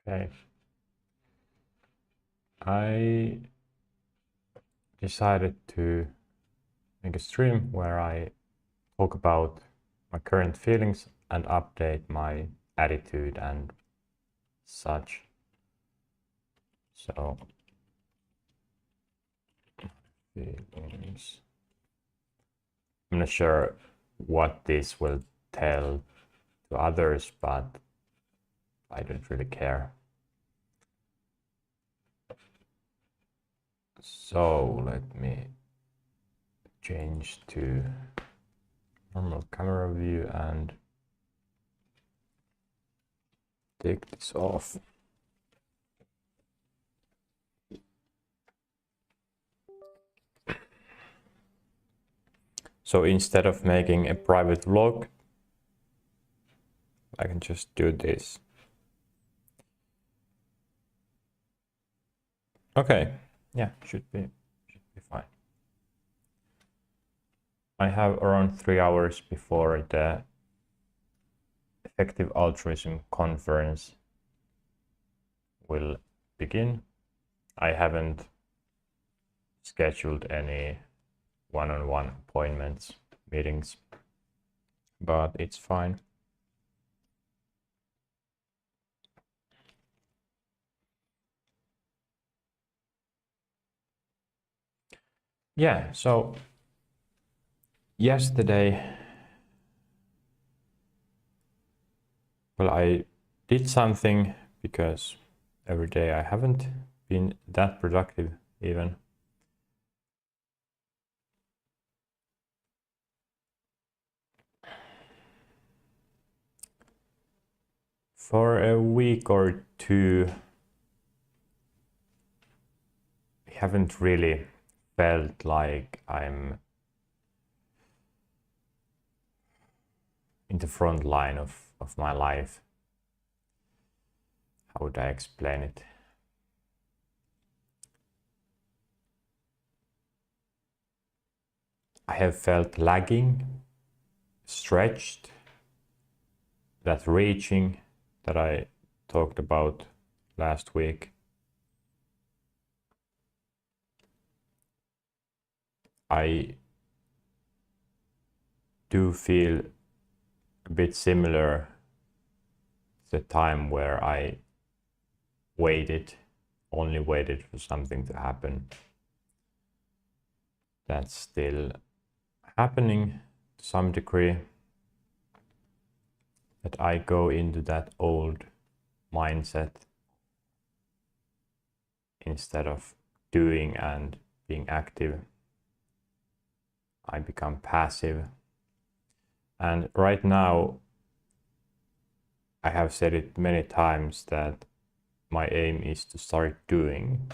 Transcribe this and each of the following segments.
Okay. I decided to make a stream where I talk about my current feelings and update my attitude and such. So, feelings. I'm not sure what this will tell to others, but I don't really care. So let me change to normal camera view and take this off. So instead of making a private vlog, I can just do this. Okay, yeah, should be fine. I have around 3 hours before the Effective Altruism conference will begin. I haven't scheduled any one-on-one appointments, meetings, but it's fine. Yeah, so yesterday, well, I did something because every day I haven't been that productive even. For a week or two, I haven't really felt like I'm in the front line of my life. How would I explain it? I have felt lagging, stretched, that reaching that I talked about last week. I do feel a bit similar to the time where I only waited for something to happen. That's still happening to some degree, that I go into that old mindset instead of doing and being active. I become passive. And right now, I have said it many times that my aim is to start doing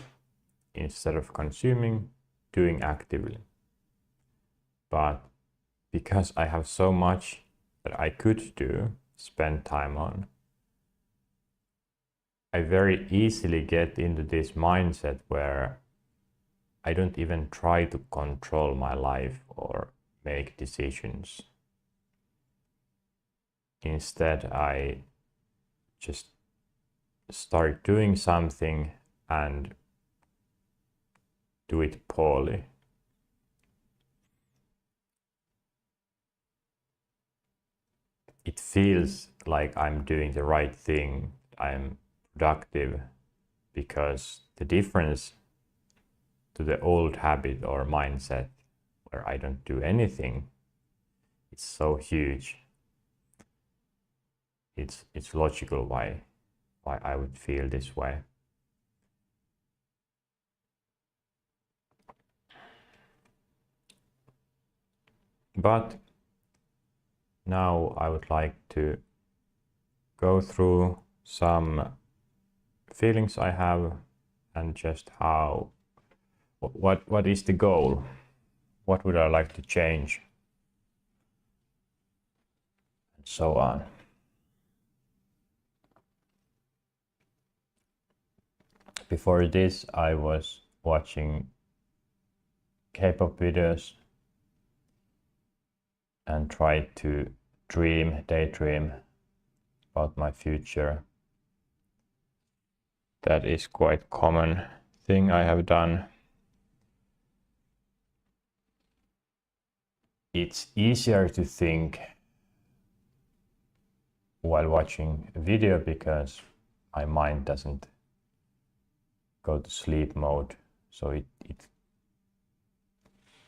instead of consuming, doing actively. But because I have so much that I could do, spend time on, I very easily get into this mindset where I don't even try to control my life or make decisions. Instead, I just start doing something and do it poorly. It feels like I'm doing the right thing, I'm productive, because the difference to the old habit or mindset where I don't do anything, it's so huge. It's logical why I would feel this way. But now I would like to go through some feelings I have and just what is the goal? What would I like to change? And so on. Before this, I was watching K-pop videos and tried to daydream about my future. that is quite common thing I have done. It's easier to think while watching a video because my mind doesn't go to sleep mode, so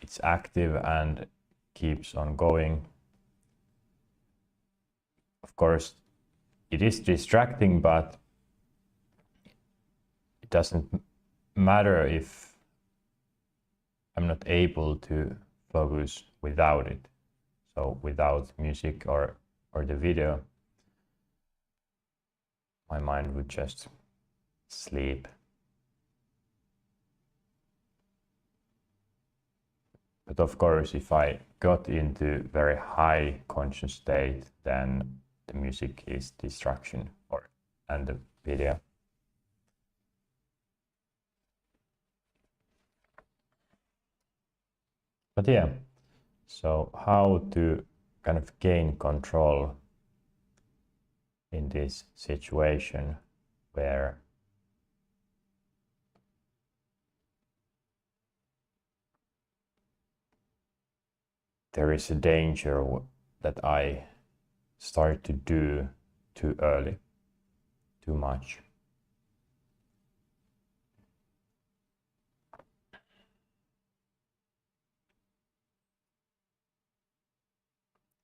it's active and keeps on going. Of course, it is distracting, but it doesn't matter if I'm not able to focus without it. So without music or the video, my mind would just sleep. But of course, if I got into very high conscious state, then the music is distraction and the video. But yeah, so how to kind of gain control in this situation where there is a danger that I start to do too early, too much.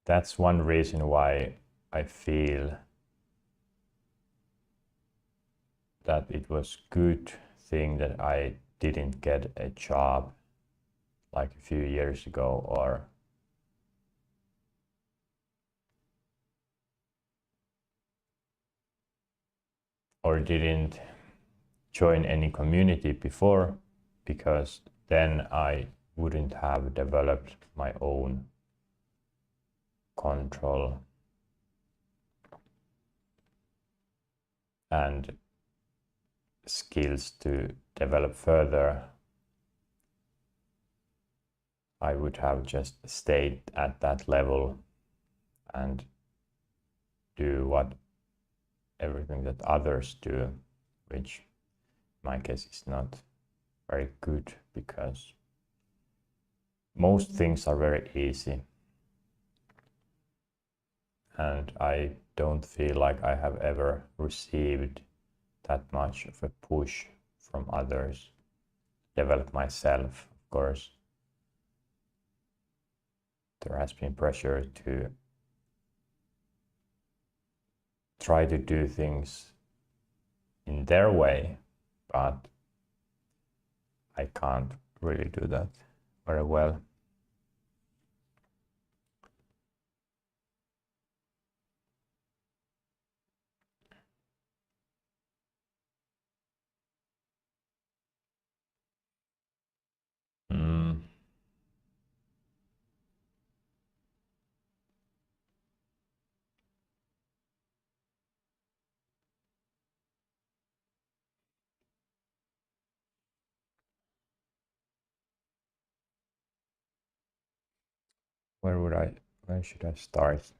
That's one reason why I feel that it was good thing that I didn't get a job like a few years ago, or didn't join any community before, because then I wouldn't have developed my own control and skills to develop further. I would have just stayed at that level and do everything that others do, which in my case is not very good, because most things are very easy and I don't feel like I have ever received that much of a push from others. Develop myself, of course. There has been pressure to try to do things in their way, but I can't really do that very well. Where should I start?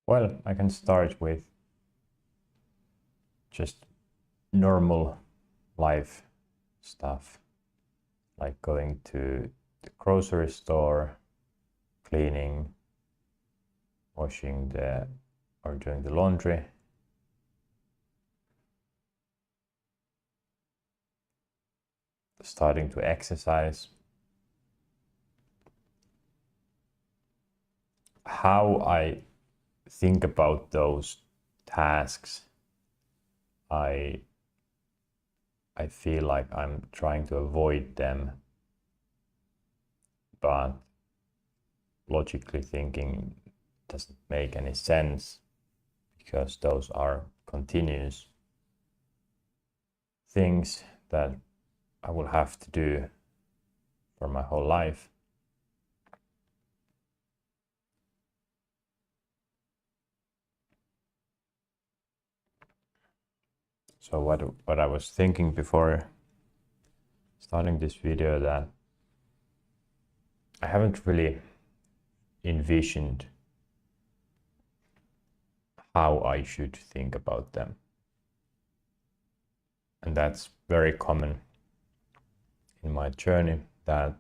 Well, I can start with just normal life stuff, like going to the grocery store, cleaning, washing or doing the laundry, starting to exercise. How I think about those tasks, I feel like I'm trying to avoid them, but logically thinking doesn't make any sense, because those are continuous things that I will have to do for my whole life. So what I was thinking before starting this video, that I haven't really envisioned how I should think about them. And that's very common in my journey, that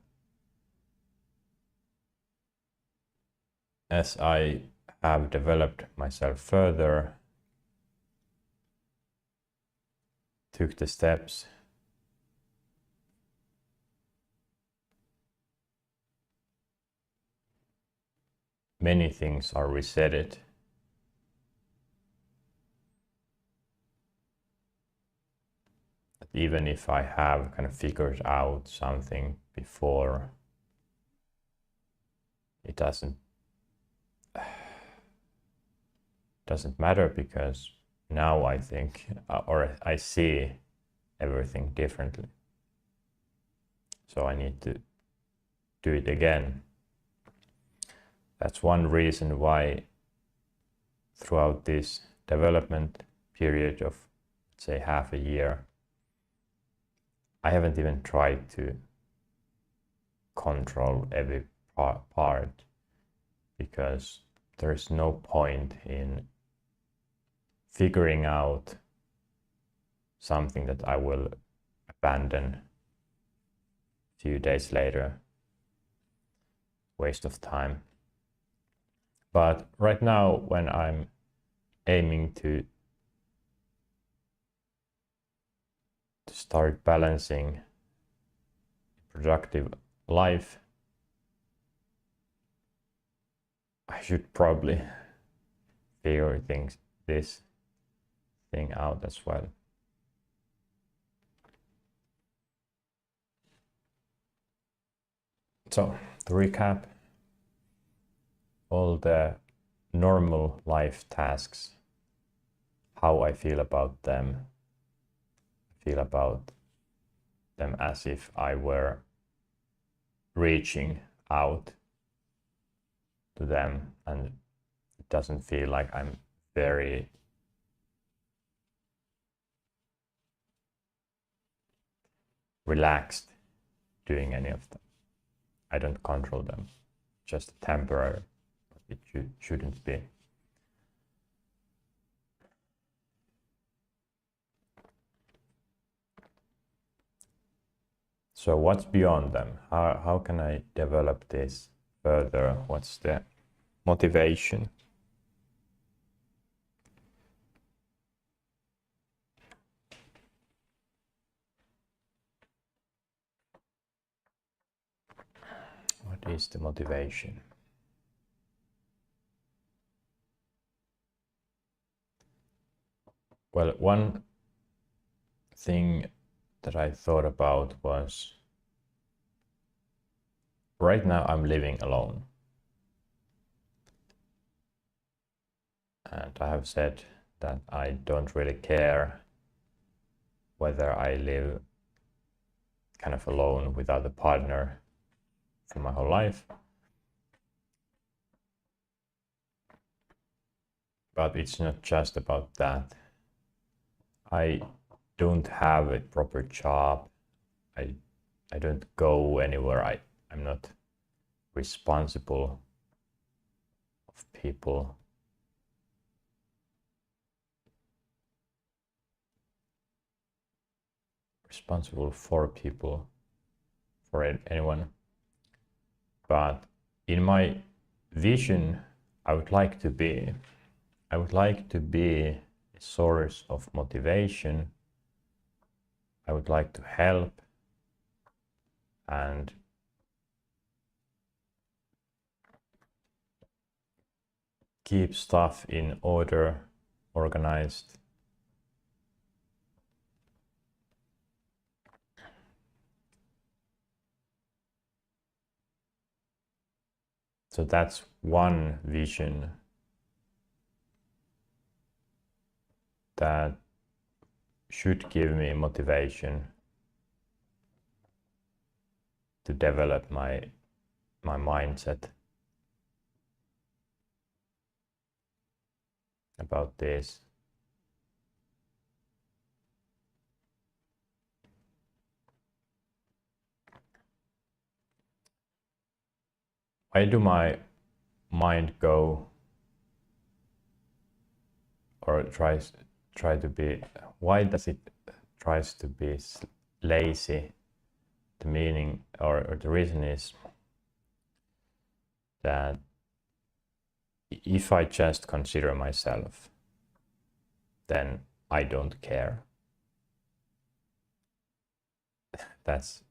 as I have developed myself further, took the steps, many things are resetted. Even if I have kind of figured out something before, it doesn't matter, because now I think, or I see everything differently. So I need to do it again. That's one reason why throughout this development period of, say, half a year, I haven't even tried to control every part, because there's no point in figuring out something that I will abandon a few days later. Waste of time. But right now, when I'm aiming to start balancing productive life, I should probably figure this thing out as well. So to recap, all the normal life tasks, how I feel about them. I feel about them as if I were reaching out to them, and it doesn't feel like I'm very relaxed doing any of them. I don't control them, just temporary. It shouldn't be. So what's beyond them? How can I develop this further? What's the motivation? What is the motivation? Well, one thing that I thought about was, right now I'm living alone. And I have said that I don't really care whether I live kind of alone without a partner for my whole life. But it's not just about that. I don't have a proper job. I don't go anywhere. I'm not responsible of people. Responsible for people, for anyone. But in my vision, I would like to be a source of motivation. I would like to help and keep stuff in order, organized. So that's one vision that should give me motivation to develop my mindset about this. why do my mind go or try to be, why does it tries to be lazy? The meaning or the reason is that if I just consider myself, then I don't care. That's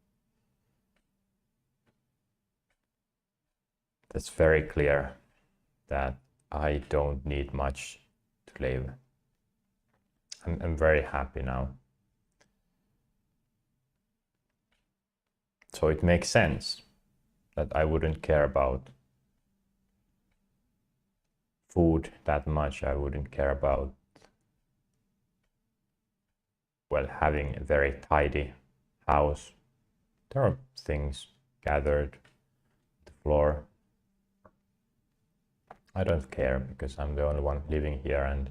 very clear that I don't need much to live. I'm very happy now. So it makes sense that I wouldn't care about food that much. I wouldn't care about, well, having a very tidy house. There are things gathered on the floor. I don't care because I'm the only one living here and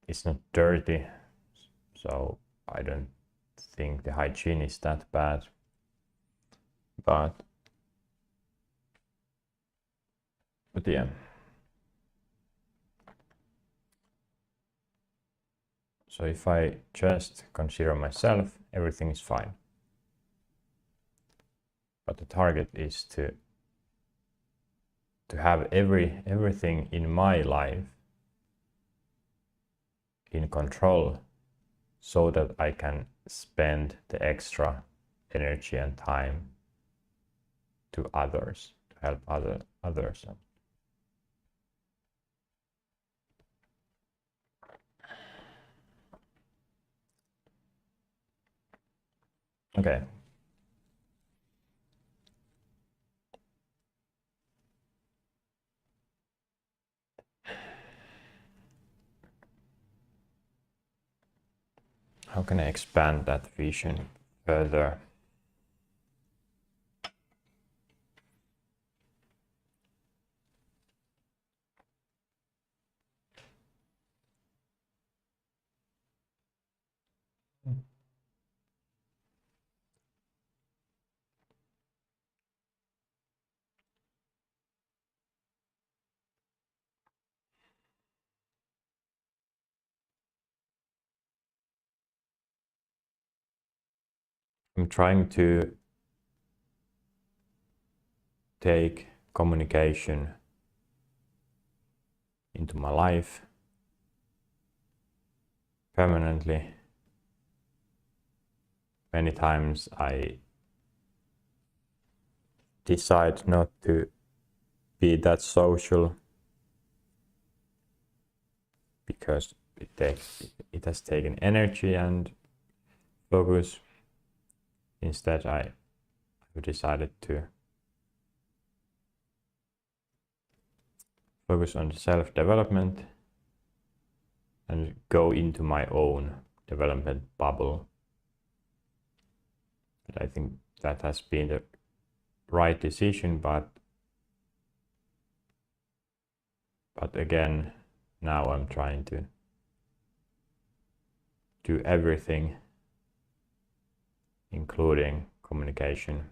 it's not dirty, so I don't think the hygiene is that bad. But yeah. So if I just consider myself, everything is fine. But the target is to have everything in my life in control so that I can spend the extra energy and time to others, to help others. Okay. How can I expand that vision further? I'm trying to take communication into my life permanently. Many times I decide not to be that social because it has taken energy and focus. Instead, I have decided to focus on self-development and go into my own development bubble. And I think that has been the right decision, but again, now I'm trying to do everything, including communication.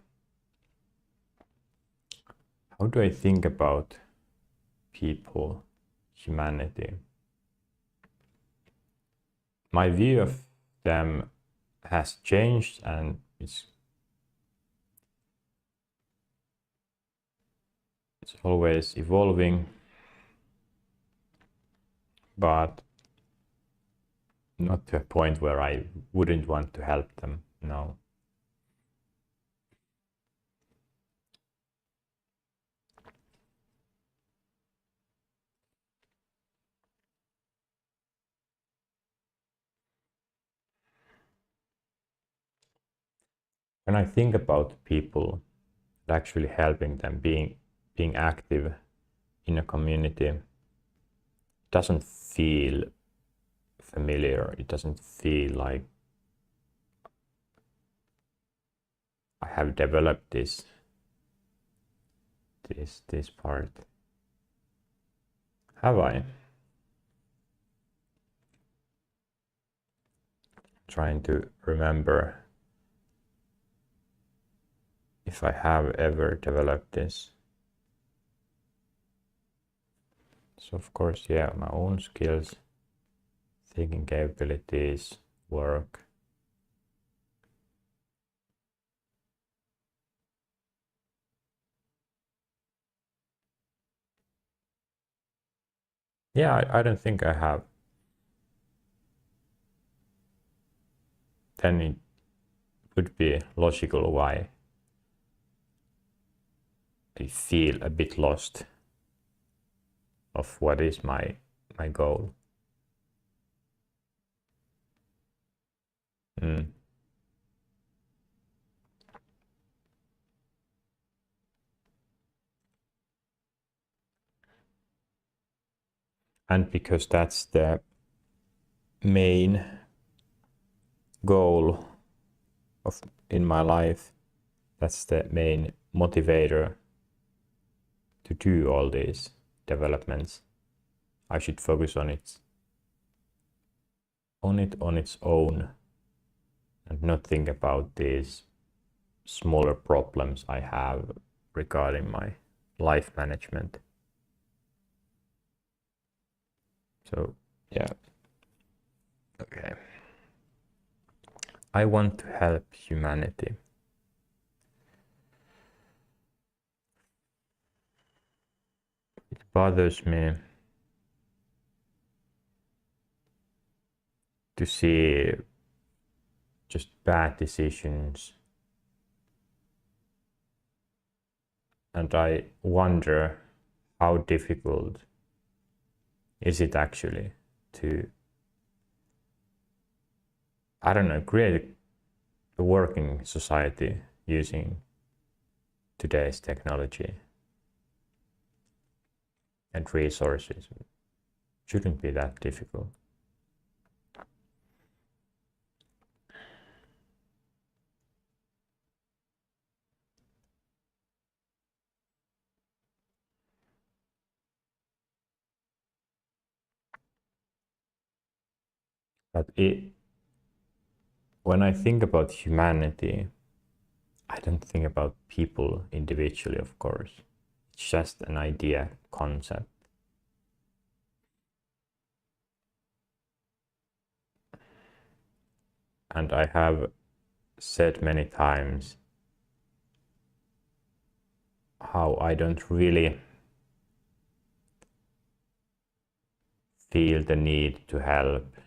How do I think about people, humanity? My view of them has changed and it's always evolving, but not to a point where I wouldn't want to help them, no. When I think about people, actually helping them, being active in a community, doesn't feel familiar. It doesn't feel like I have developed this part. Have I? Trying to remember if I have ever developed this. So of course, yeah, my own skills, thinking capabilities, work. Yeah, I don't think I have. Then it would be logical why I feel a bit lost of what is my goal. Mm. And because that's the main goal of in my life, that's the main motivator to do all these developments. I should focus on it on its own and not think about these smaller problems I have regarding my life management. So yeah, okay. I want to help humanity. It bothers me to see just bad decisions, and I wonder how difficult is it actually to, I don't know, create a working society using today's technology and resources. Shouldn't be that difficult. But when I think about humanity, I don't think about people individually, of course. It's just an idea, concept. And I have said many times how I don't really feel the need to help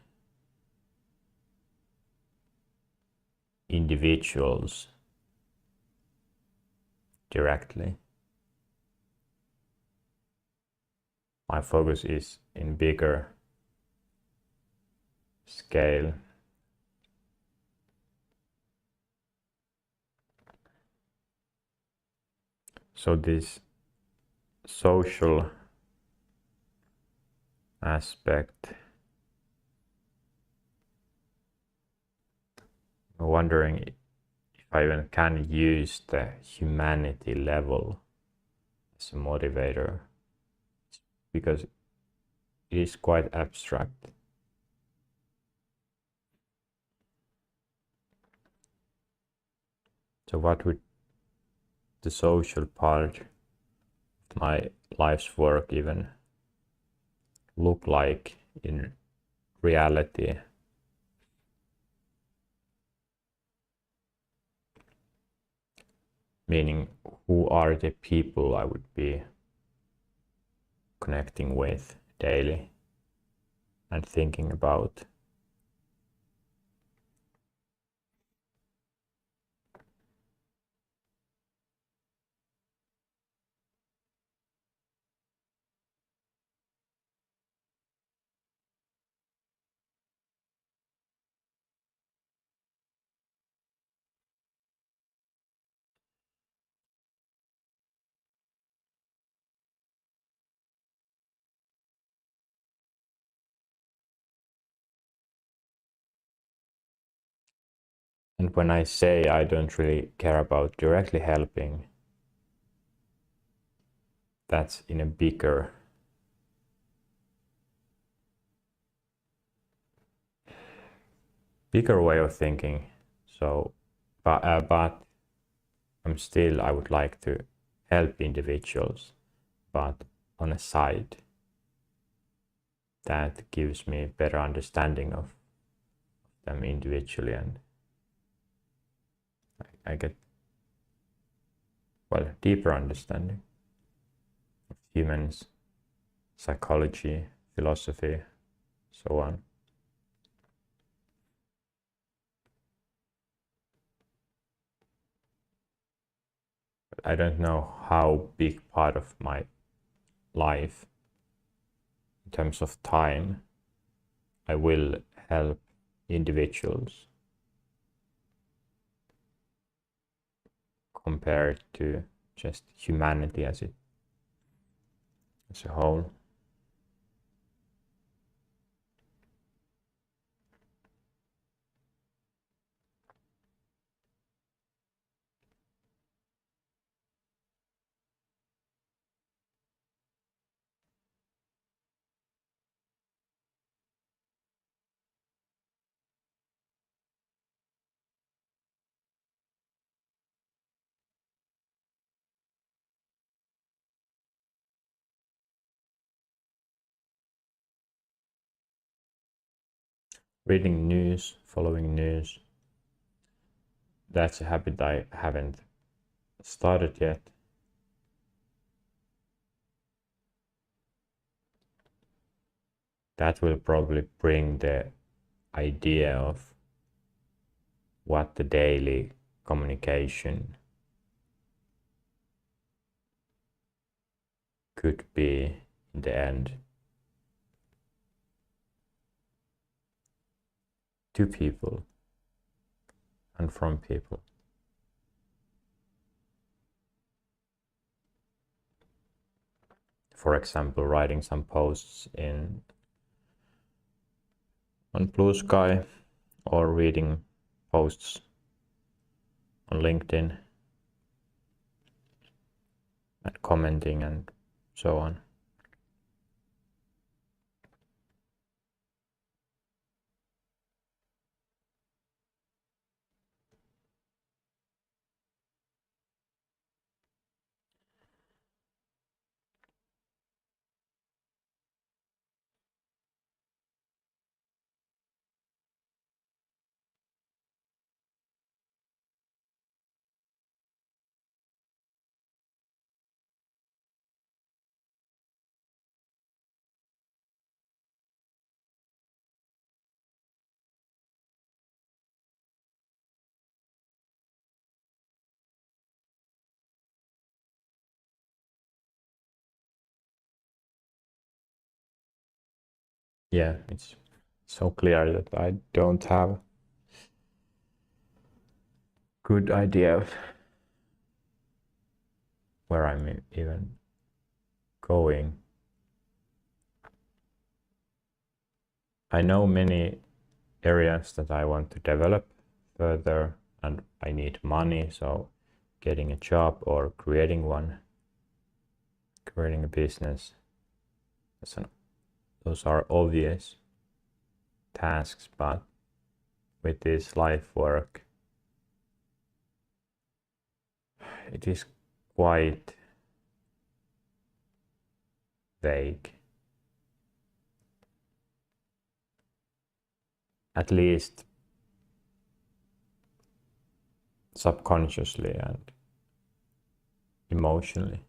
individuals directly. My focus is in bigger scale. So this social aspect, I'm wondering if I even can use the humanity level as a motivator, because it is quite abstract. So what would the social part of my life's work even look like in reality? Meaning, who are the people I would be connecting with daily and thinking about? And when I say I don't really care about directly helping, that's in a bigger way of thinking. So, but I would like to help individuals, but on a side that gives me better understanding of them individually, and I get, well, deeper understanding of humans, psychology, philosophy, so on. But I don't know how big part of my life, in terms of time, I will help individuals compared to just humanity as a whole. Reading news, following news, that's a habit I haven't started yet. That will probably bring the idea of what the daily communication could be in the end to people and from people. For example, writing some posts on Blue Sky, or reading posts on LinkedIn and commenting and so on. Yeah, it's so clear that I don't have good idea of where I'm even going. I know many areas that I want to develop further, and I need money, so getting a job or creating one, creating a business, those are obvious tasks, but with this life work, it is quite vague. At least subconsciously and emotionally.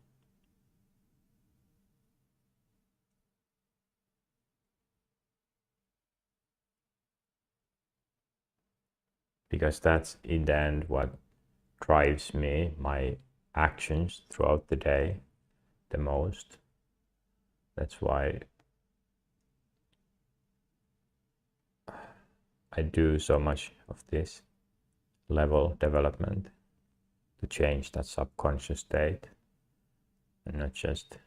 Because that's in the end what drives me, my actions throughout the day the most. That's why I do so much of this level development to change that subconscious state and not just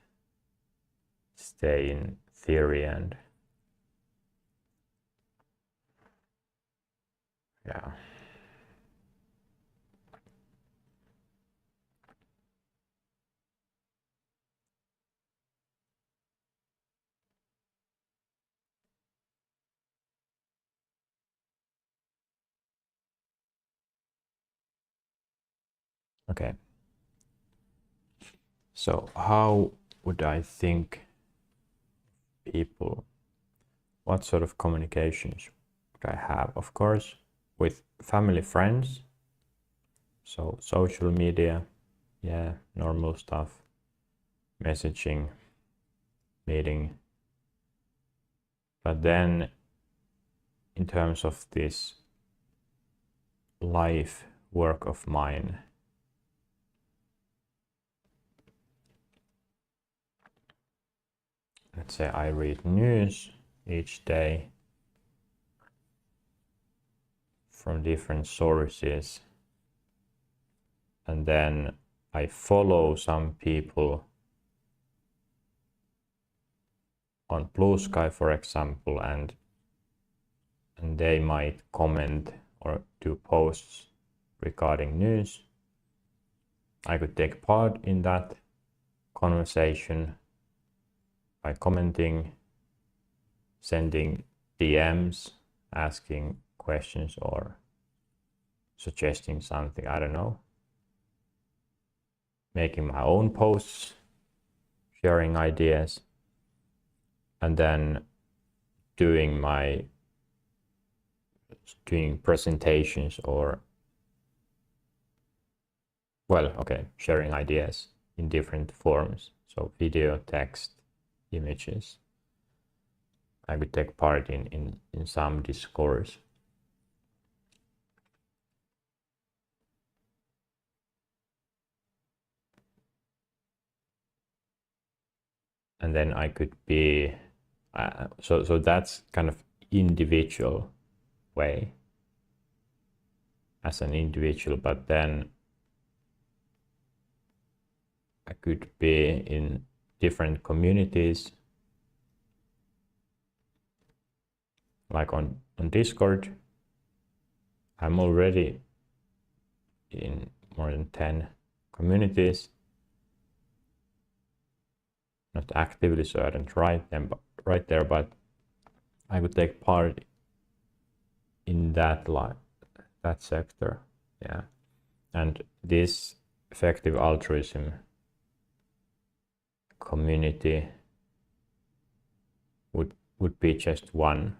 stay in theory and yeah. Okay. So how would I think people, what sort of communications would I have? Of course, with family, friends. So social media, yeah, normal stuff, messaging, meeting. But then in terms of this life work of mine, let's say I read news each day from different sources, and then I follow some people on Blue Sky, for example, and they might comment or do posts regarding news. I could take part in that conversation by commenting, sending DMs, asking questions or suggesting something, I don't know, making my own posts, sharing ideas, and then doing presentations or, well, okay, sharing ideas in different forms. So video, text, images. I could take part in some discourse. And then I could be, so that's kind of individual way as an individual, but then I could be in different communities, like on Discord. I'm already in more than 10 communities, not actively, so I don't write them right there, but I would take part in that sector, yeah. And this effective altruism community would be just one.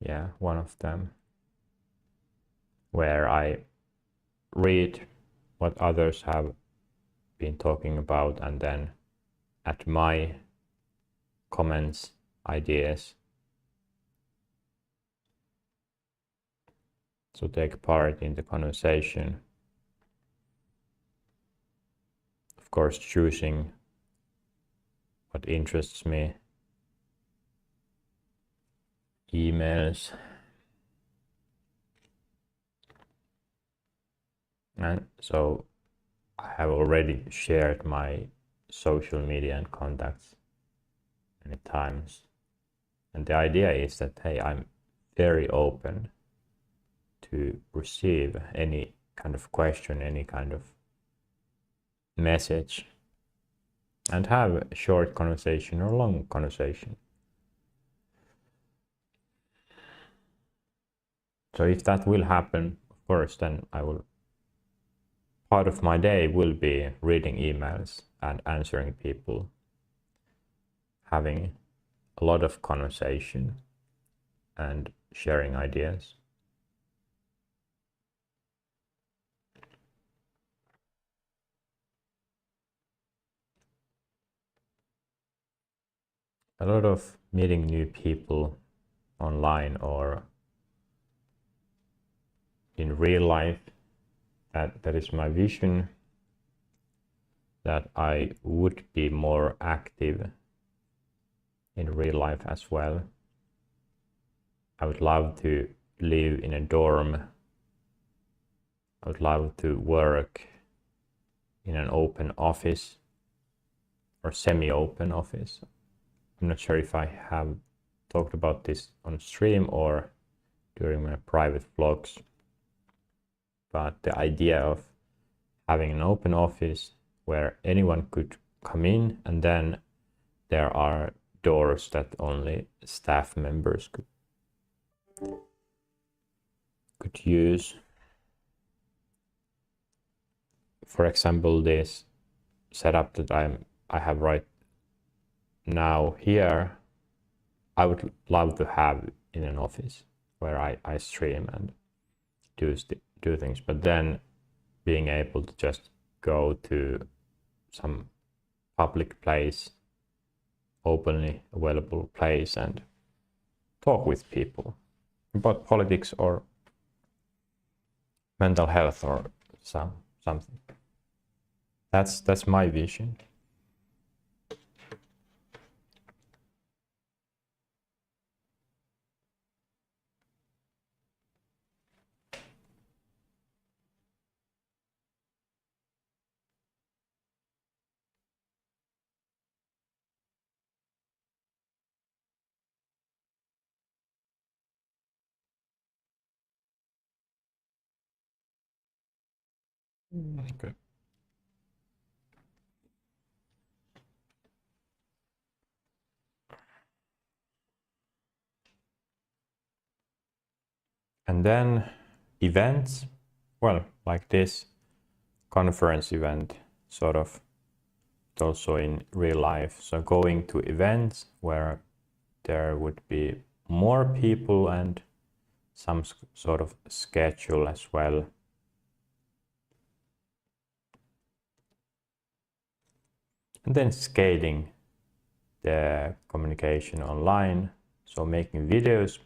Yeah, one of them, where I read what others have been talking about and then add my comments, ideas. So take part in the conversation. Of course, choosing what interests me. Emails. And so I have already shared my social media and contacts many times. And the idea is that, hey, I'm very open to receive any kind of question, any kind of message, and have a short conversation or long conversation. So if that will happen, of course, then part of my day will be reading emails and answering people, having a lot of conversation and sharing ideas. A lot of meeting new people online or in real life. That is my vision, that I would be more active in real life as well. I would love to live in a dorm. I would love to work in an open office or semi-open office. I'm not sure if I have talked about this on stream or during my private vlogs, but the idea of having an open office where anyone could come in, and then there are doors that only staff members could could use. For example, this setup that I have right now here, I would love to have in an office where I stream and do things, but then being able to just go to some public place, openly available place, and talk with people about politics or mental health or something. That's my vision. Okay. And then events, well, like this conference event, sort of, also in real life. So going to events where there would be more people and some sort of schedule as well. And then scaling the communication online, so making videos,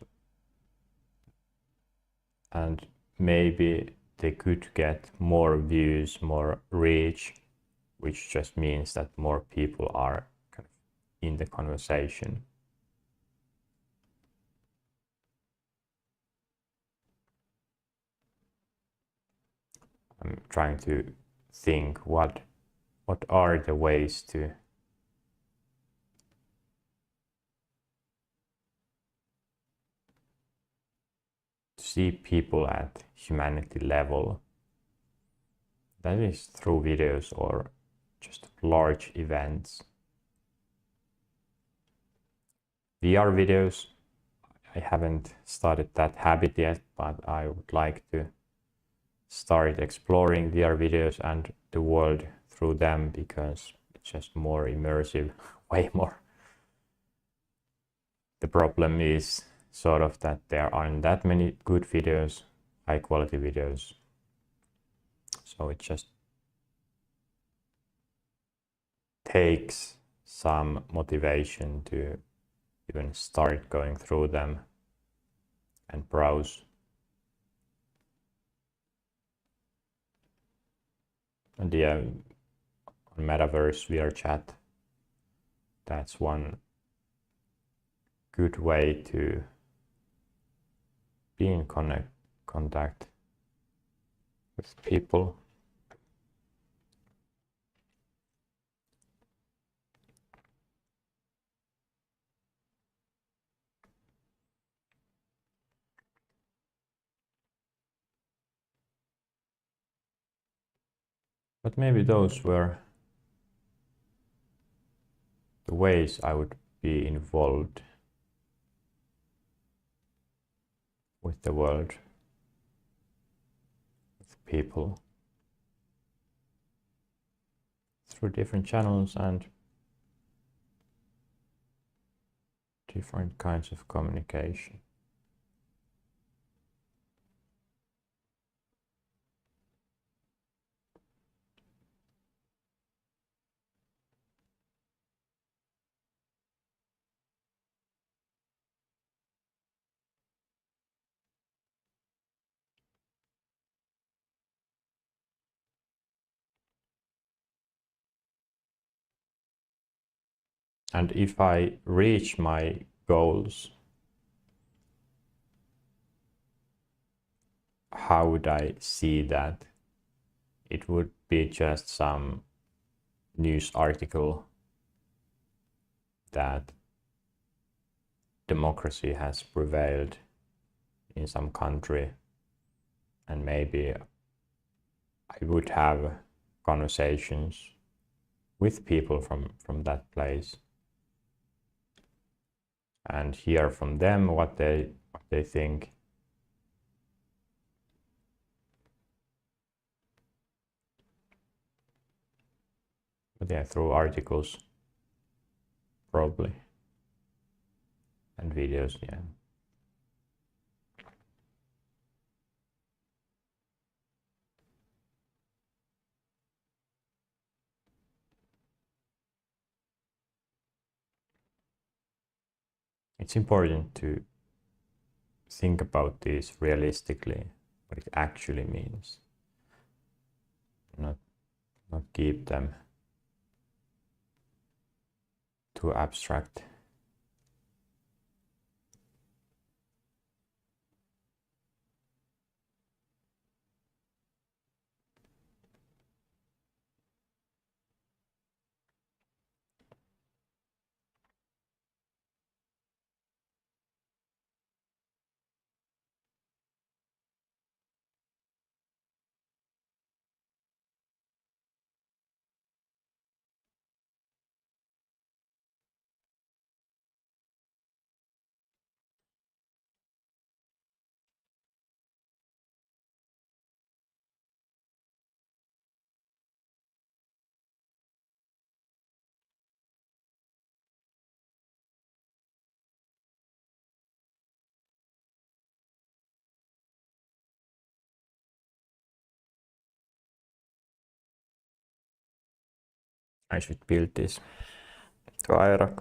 and maybe they could get more views, more reach, which just means that more people are kind of in the conversation. I'm trying to think what are the ways to see people at humanity level. That is through videos or just large events. VR videos, I haven't started that habit yet, but I would like to start exploring VR videos and the world through them, because it's just more immersive, way more. The problem is sort of that there aren't that many good videos, high quality videos. So it just takes some motivation to even start going through them and browse. And yeah, on Metaverse VR chat, that's one good way to be in contact with people. But maybe those were the ways I would be involved with the world, with people, through different channels and different kinds of communication. And if I reach my goals, how would I see that? It would be just some news article that democracy has prevailed in some country, and maybe I would have conversations with people from that place and hear from them what they think. But yeah, through articles, probably, and videos, yeah. It's important to think about this realistically, what it actually means. Not keep them too abstract. I should build this to Aira.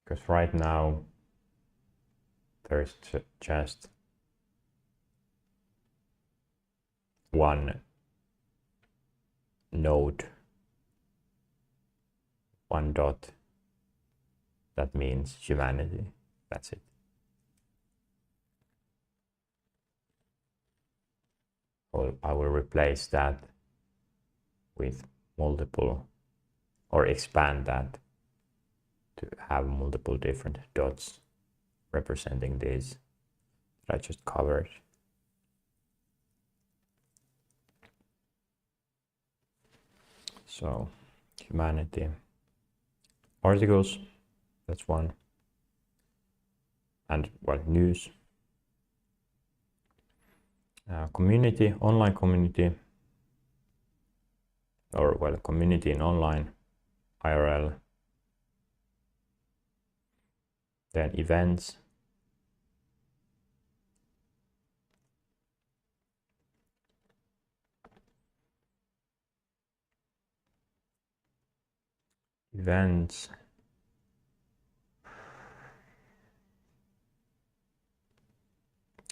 Because right now there's just one node, one dot. That means humanity. That's it. I will replace that with multiple, or expand that to have multiple different dots representing these that I just covered. So humanity, articles, that's one. And well, news, community, online community, or well, community in online, IRL. Then events,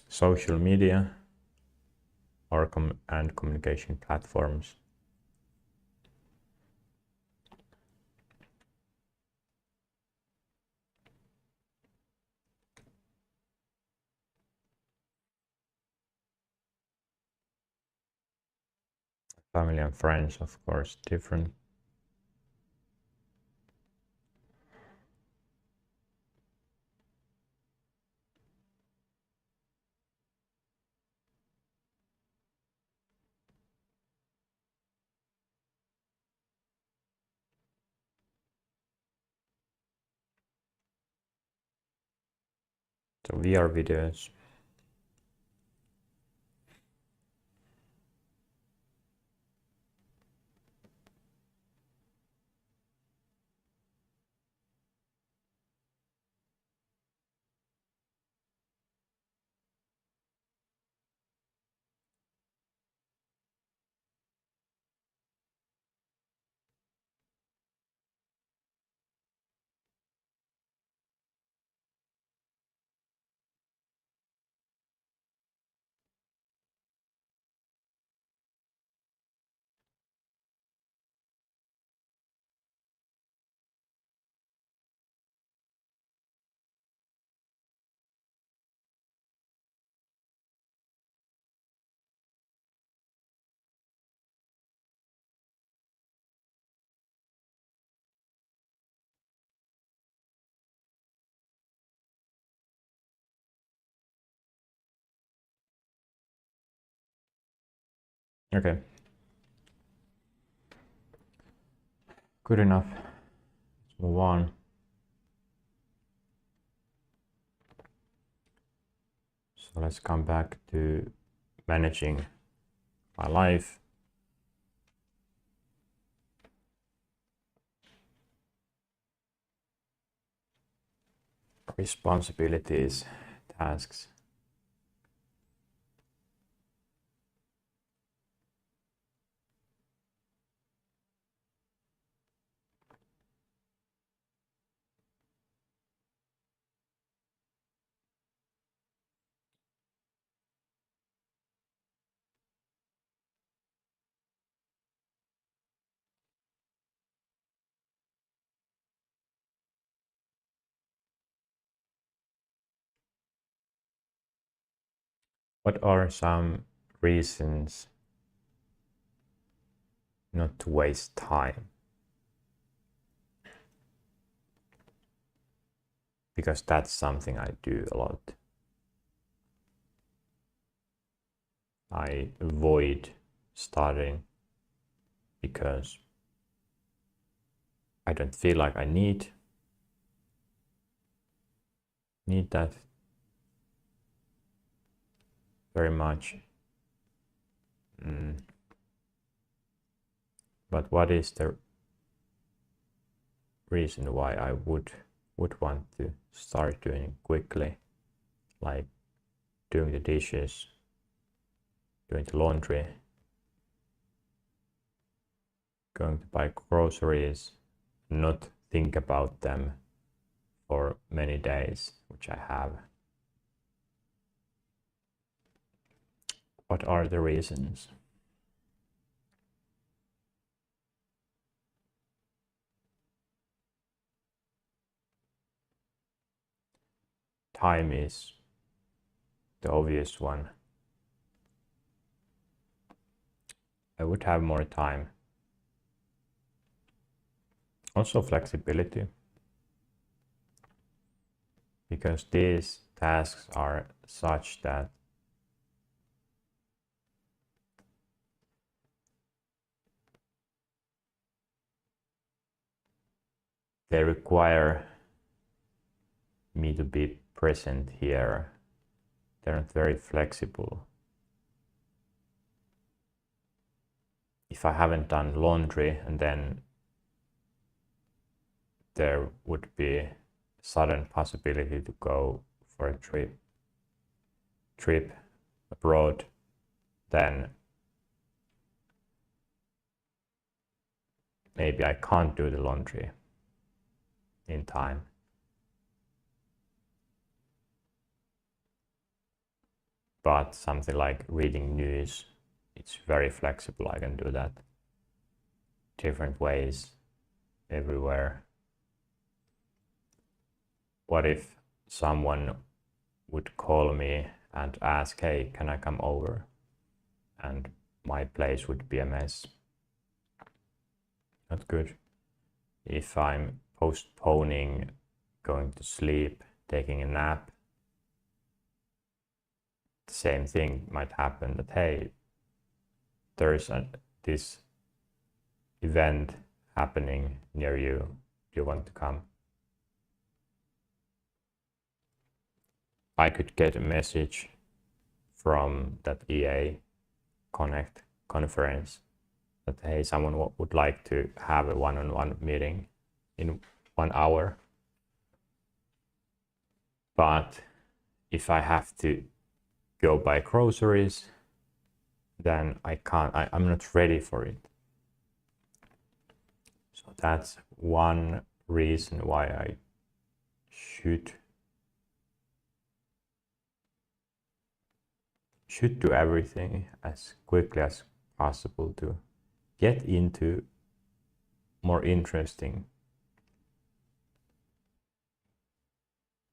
social media, and communication platforms. Family and friends, of course, different. So VR videos. Okay. Good enough. Let's move on. So let's come back to managing my life. Responsibilities, tasks. What are some reasons not to waste time? Because that's something I do a lot. I avoid studying because I don't feel like I need that very much. But what is the reason why I would want to start doing quickly, like doing the dishes, doing the laundry, going to buy groceries, not think about them for many days, which I have. What are the reasons? Time is the obvious one. I would have more time. Also flexibility, because these tasks are such that they require me to be present here. They're not very flexible. If I haven't done laundry and then there would be a sudden possibility to go for a trip abroad, then maybe I can't do the laundry in time. But something like reading news, it's very flexible. I can do that different ways everywhere. What if someone would call me and ask, hey, can I come over? And my place would be a mess. Not good. If I'm postponing going to sleep, taking a nap, the same thing might happen that, hey, there's this event happening near you. Do you want to come? I could get a message from that EA Connect conference that, hey, someone would like to have a one-on-one meeting in 1 hour. But if I have to go buy groceries, then I can't, I'm not ready for it. So that's one reason why I should do everything as quickly as possible to get into more interesting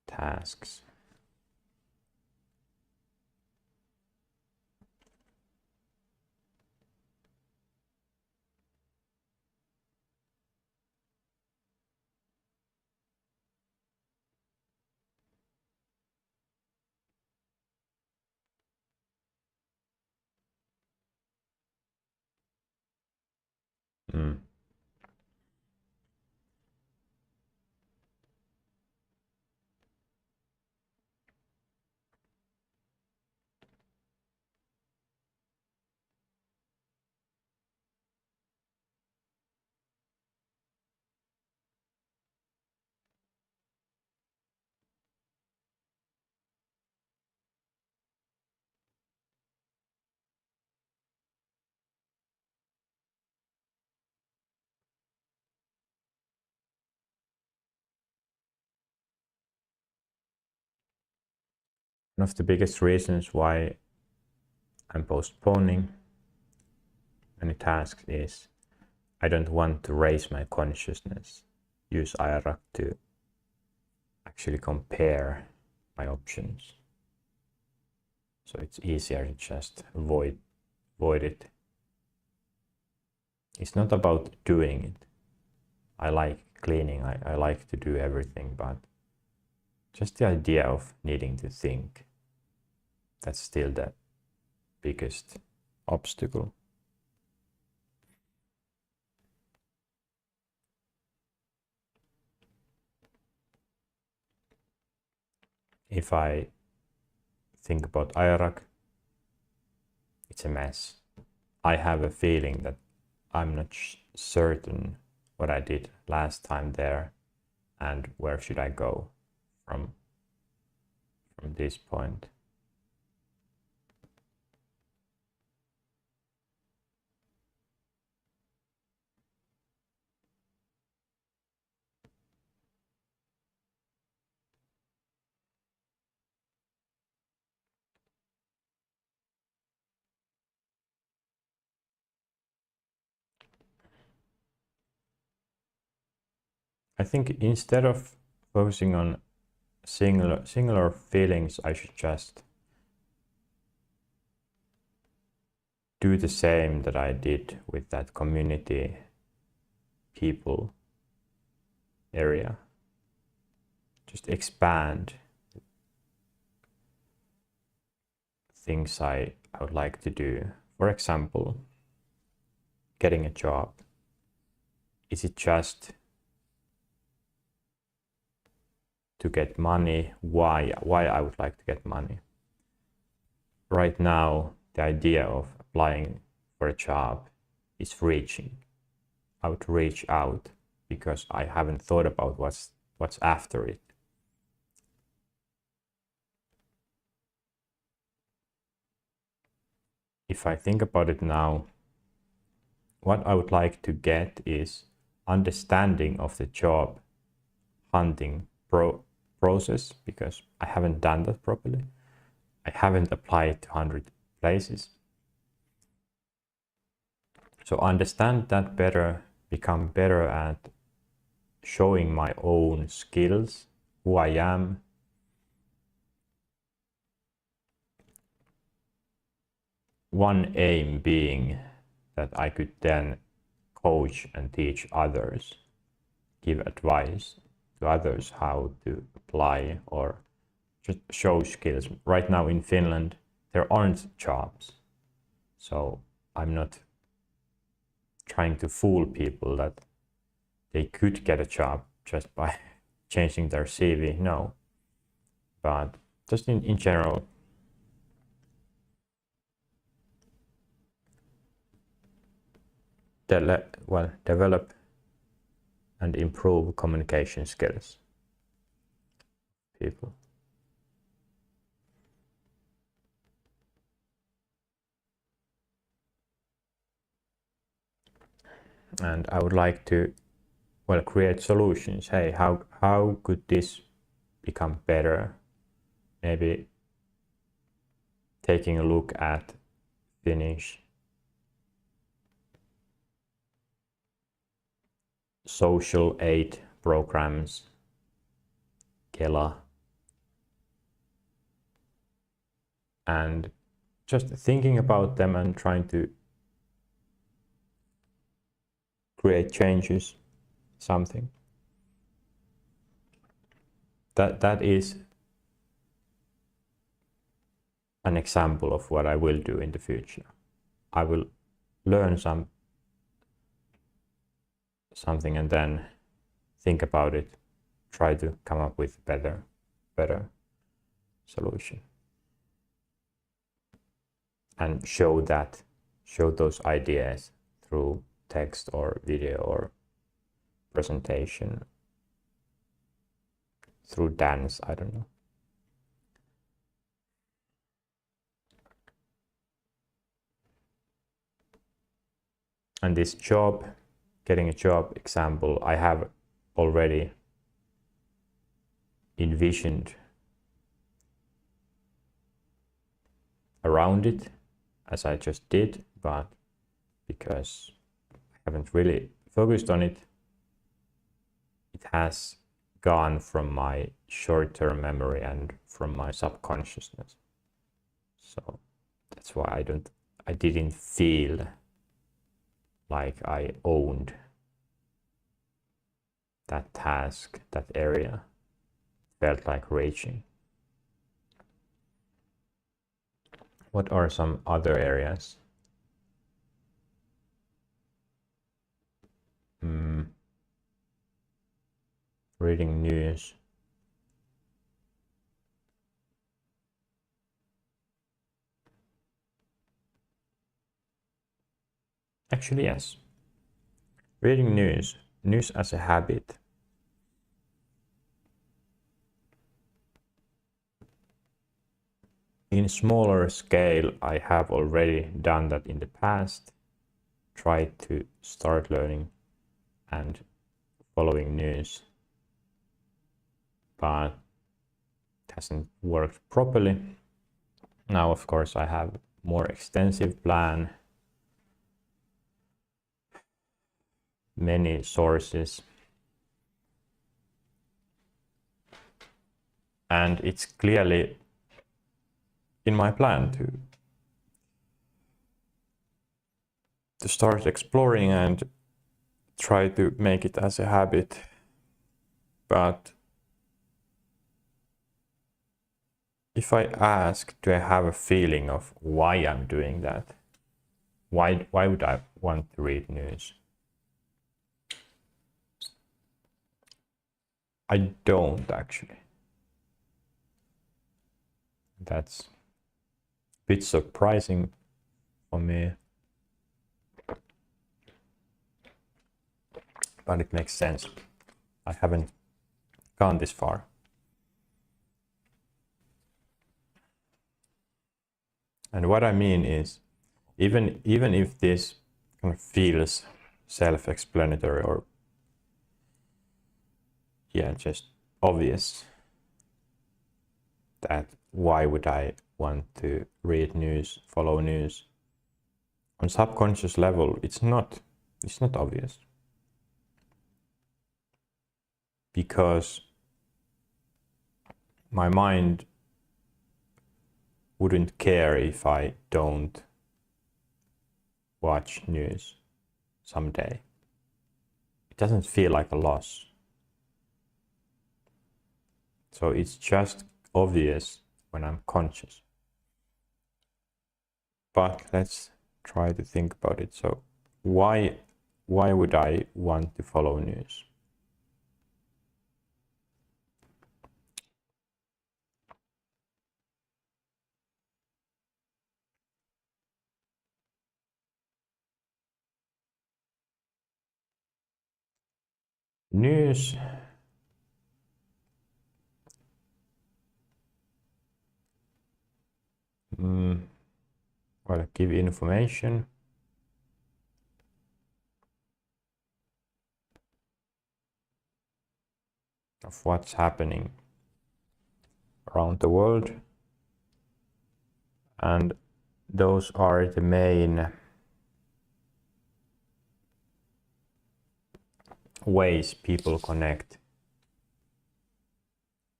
tasks. Mm. one of the biggest reasons why I'm postponing many tasks is I don't want to raise my consciousness, use IRAC to actually compare my options. So it's easier to just avoid it. It's not about doing it. I like cleaning, I like to do everything, but just the idea of needing to think, that's still the biggest obstacle. If I think about IRAC, it's a mess. I have a feeling that I'm not certain what I did last time there and where should I go from this point. I think instead of focusing on singular feelings, I should just do the same that I did with that community people area. Just expand things I would like to do. For example, getting a job. Is it just to get money? Why I would like to get money? Right now, the idea of applying for a job is reaching. I would reach out because I haven't thought about what's after it. If I think about it now, what I would like to get is understanding of the job hunting process, because I haven't done that properly. I haven't applied to 100 places. So understand that better, become better at showing my own skills, who I am. One aim being that I could then coach and teach others, give advice to others how to apply or just show skills. Right now in Finland, there aren't jobs. So I'm not trying to fool people that they could get a job just by changing their CV. No. But just in general, develop and improve communication skills. People. And I would like to, create solutions. Hey, how could this become better? Maybe taking a look at Finnish social aid programs, Kela, and just thinking about them and trying to create changes, something. That is an example of what I will do in the future. I will learn something and then think about it, try to come up with better solution, and show those ideas through text or video or presentation, through dance, I don't know. And this job, getting a job example, I have already envisioned around it as I just did, but because I haven't really focused on it, it has gone from my short-term memory and from my subconsciousness. So that's why I didn't feel like I owned that task, that area. Felt like raging. What are some other areas? Reading news. Actually, yes. Reading news. News as a habit. In smaller scale, I have already done that in the past. Tried to start learning and following news, but it hasn't worked properly. Now, of course, I have more extensive plan, many sources, and it's clearly in my plan to start exploring and try to make it as a habit. But if I ask, do I have a feeling of why I'm doing that? Why would I want to read news? I don't actually. That's a bit surprising for me. But it makes sense. I haven't gone this far. And what I mean is, even if this kind of feels self-explanatory or just obvious, that why would I want to read news, follow news? On subconscious level, it's not obvious. Because my mind wouldn't care if I don't watch news someday. It doesn't feel like a loss. So it's just obvious when I'm conscious. But let's try to think about it. So why would I want to follow news? News well, give information. Of what's happening around the world. And those are the main ways people connect.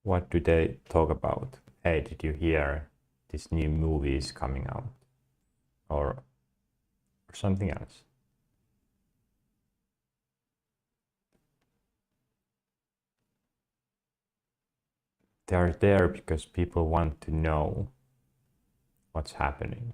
What do they talk about? Hey, did you hear this new movie is coming out? Or something else. They are there because people want to know what's happening.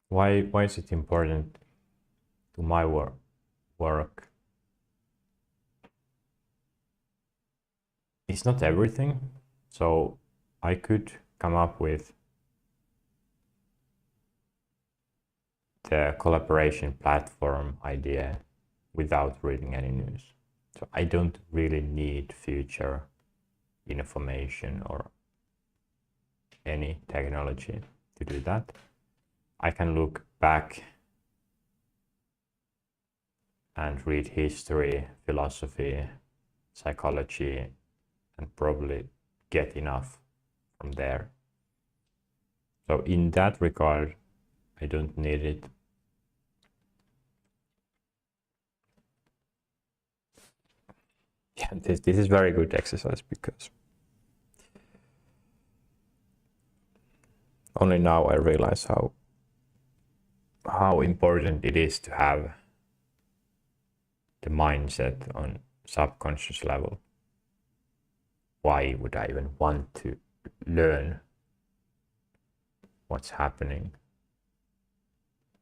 Why is it important to my work? It's not everything. So I could come up with the collaboration platform idea without reading any news. So I don't really need future information or any technology to do that. I can look back and read history, philosophy, psychology, and probably get enough from there. So in that regard, I don't need it. Yeah, this is very good exercise because only now I realize how important it is to have the mindset on subconscious level. Why would I even want to learn what's happening?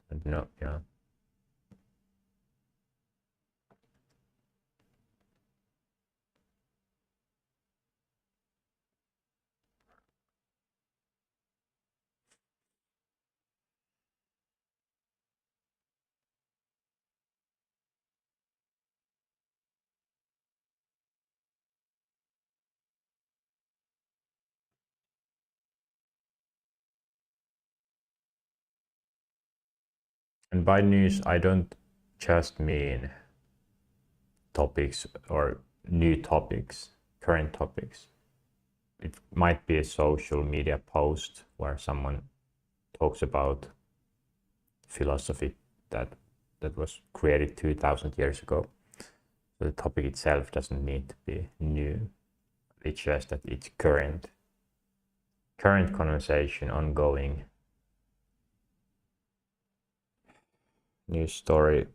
And no, yeah. And by news, I don't just mean topics or new topics, current topics. It might be a social media post where someone talks about philosophy that was created 2000 years ago. So the topic itself doesn't need to be new. It's just that it's current conversation, ongoing news story.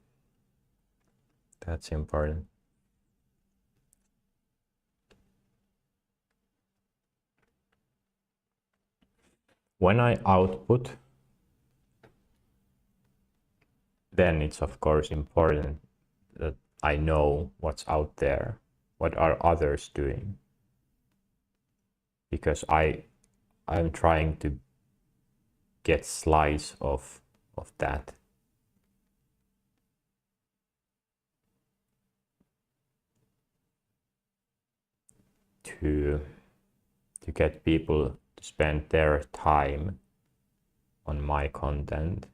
That's important. When I output, then it's of course important that I know what's out there, what are others doing, because I'm trying to get slice of that. To get people to spend their time on my content,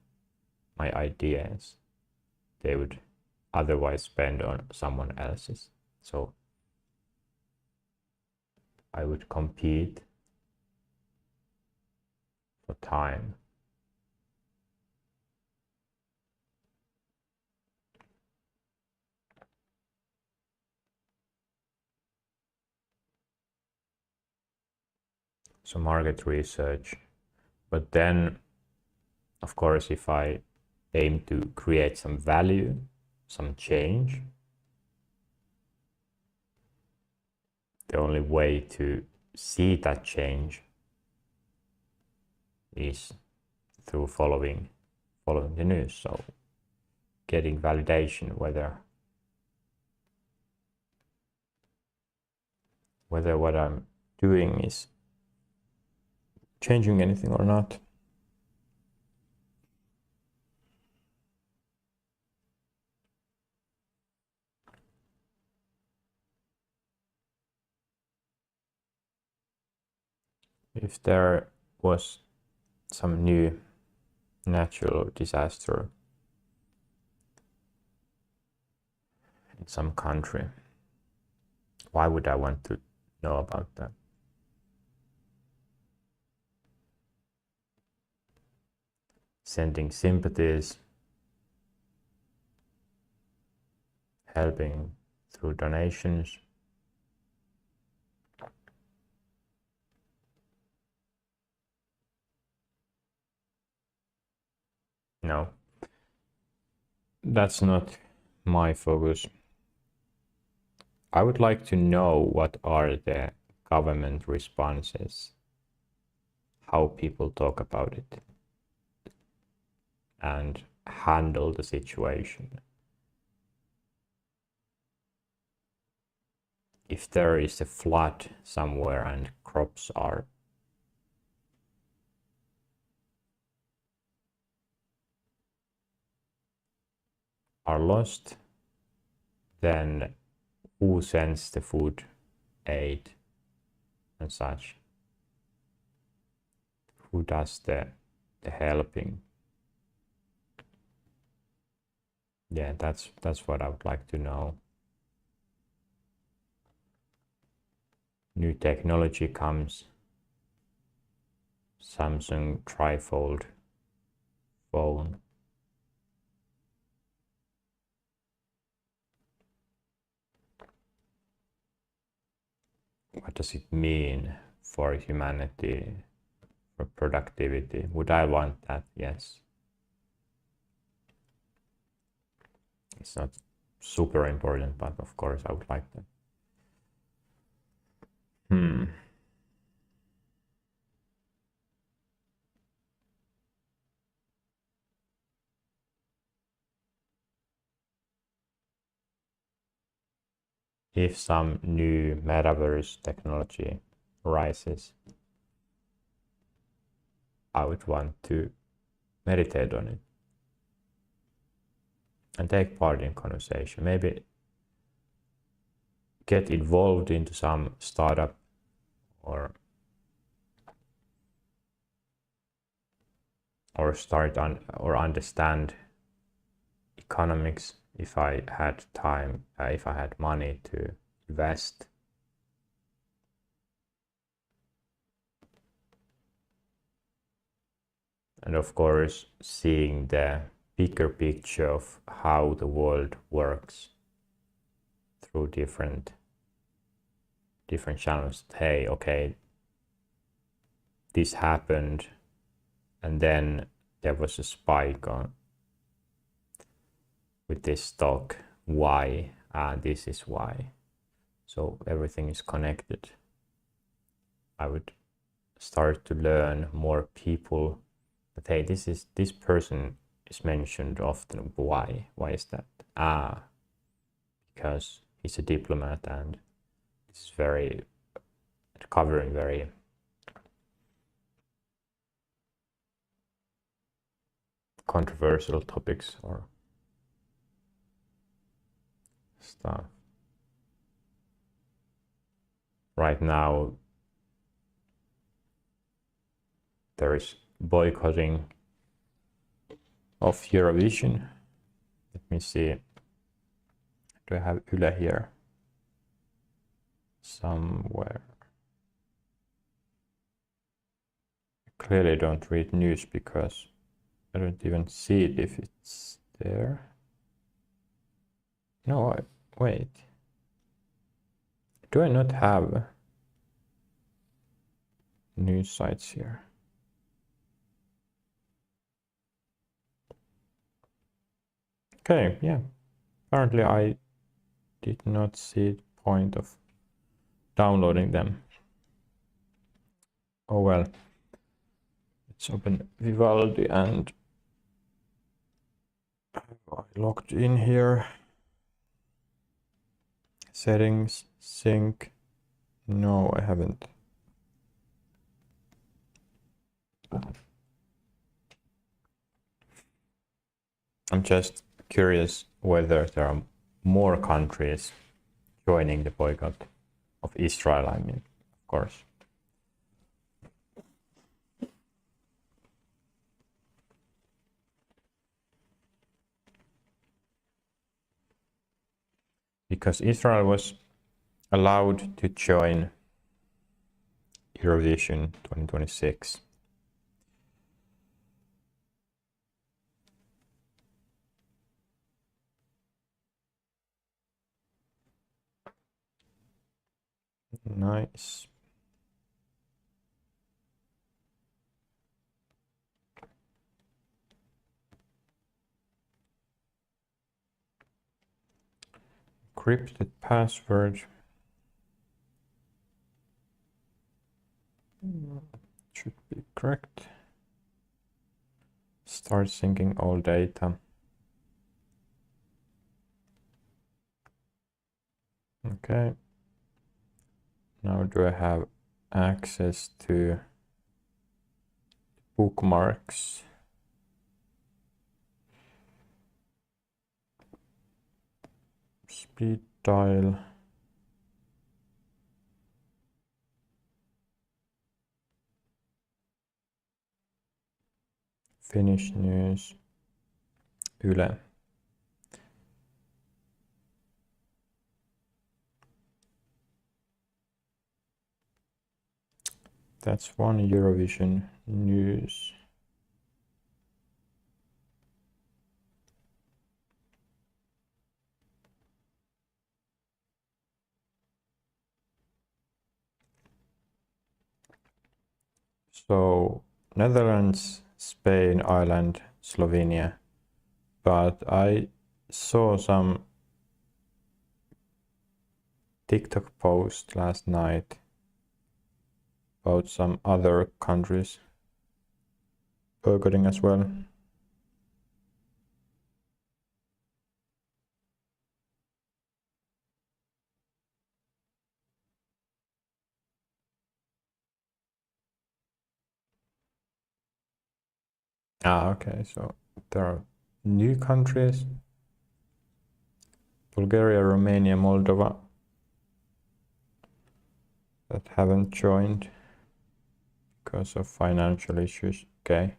my ideas, they would otherwise spend on someone else's. So I would compete for time. So market research. But then, of course, if I aim to create some value, some change, the only way to see that change is through following the news. So getting validation whether what I'm doing is changing anything or not. If there was some new natural disaster in some country, why would I want to know about that? Sending sympathies, helping through donations. No, that's not my focus. I would like to know what are the government responses, how people talk about it, and handle the situation. If there is a flood somewhere and crops are lost, then who sends the food aid and such? Who does the helping? Yeah, that's what I would like to know. New technology comes. Samsung trifold phone. What does it mean for humanity, for productivity? Would I want that? Yes. It's not super important, but of course I would like that. If some new metaverse technology arises, I would want to meditate on it and take part in conversation. Maybe get involved into some startup or start on or understand economics if I had time, if I had money to invest. And of course, seeing the bigger picture of how the world works through different channels. Hey, okay, this happened, and then there was a spike on with this stock. Why? This is why. So everything is connected. I would start to learn more people that, hey, this person is mentioned often. Why is that? Because he's a diplomat and it's very covering very controversial topics or stuff. Right now there is boycotting of Eurovision. Let me see. Do I have Yle here? Somewhere. I clearly don't read news because I don't even see it if it's there. No, wait. Do I not have news sites here? Okay, yeah. Apparently I did not see the point of downloading them. Oh well. Let's open Vivaldi and I logged in here. Settings, sync. No, I haven't. I'm just curious whether there are more countries joining the boycott of Israel, I mean, of course. Because Israel was allowed to join Eurovision 2026. Nice. Encrypted password. Should be correct. Start syncing all data. Okay. Now do I have access to bookmarks? Speed dial. Finnish news. Yle. That's one Eurovision news. So Netherlands, Spain, Ireland, Slovenia. But I saw some TikTok post last night about some other countries boycotting as well. Okay, so there are new countries: Bulgaria, Romania, Moldova, that haven't joined because of financial issues. Okay.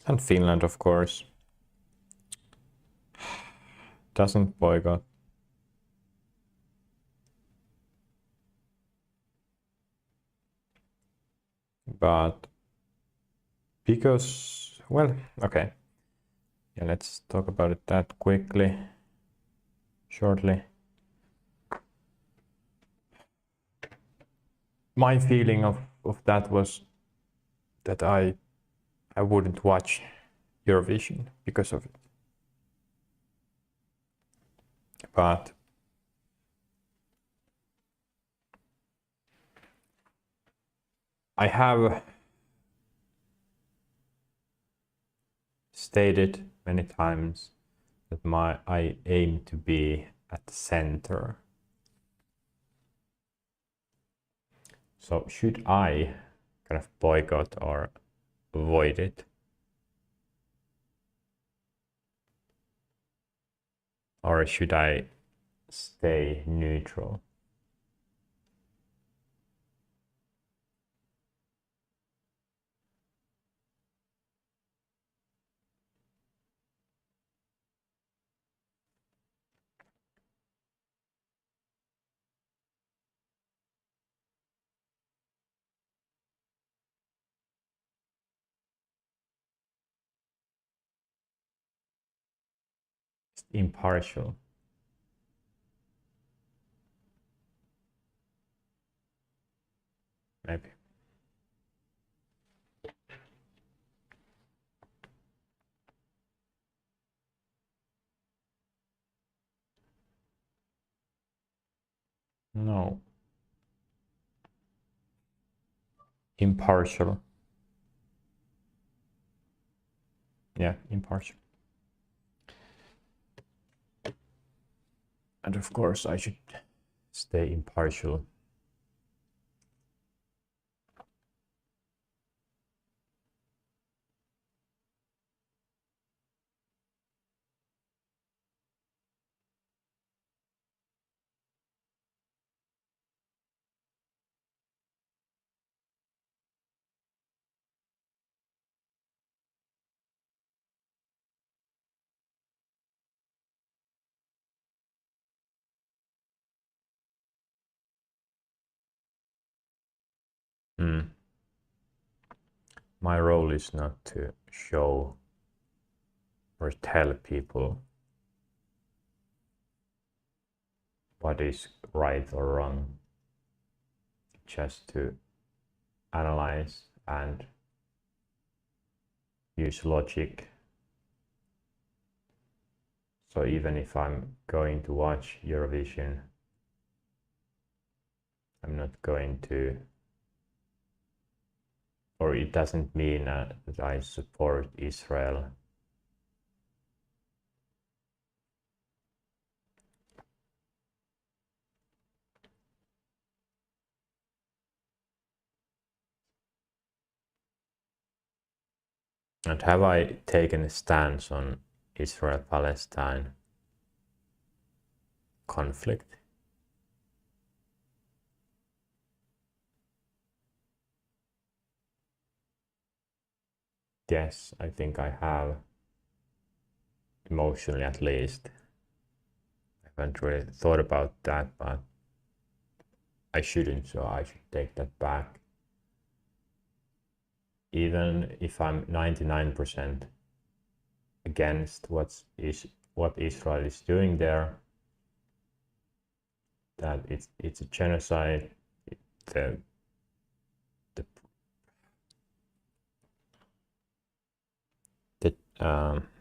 And Finland, of course, doesn't boycott. But because, well, okay. Yeah, let's talk about it that quickly, shortly. My feeling of that was that I wouldn't watch Eurovision because of it. But I have stated many times that I aim to be at the center. So should I kind of boycott or avoid it? Or should I stay neutral? Impartial. Maybe. No. Impartial. Yeah, impartial. And of course, I should stay impartial. My role is not to show or tell people what is right or wrong, just to analyze and use logic. So even if I'm going to watch Eurovision, I'm not going to, or it doesn't mean that I support Israel. And have I taken a stance on Israel-Palestine conflict? Yes, I think I have, emotionally at least. I haven't really thought about that, but I shouldn't, so I should take that back. Even if I'm 99% against what Israel is doing there, that it's a genocide. The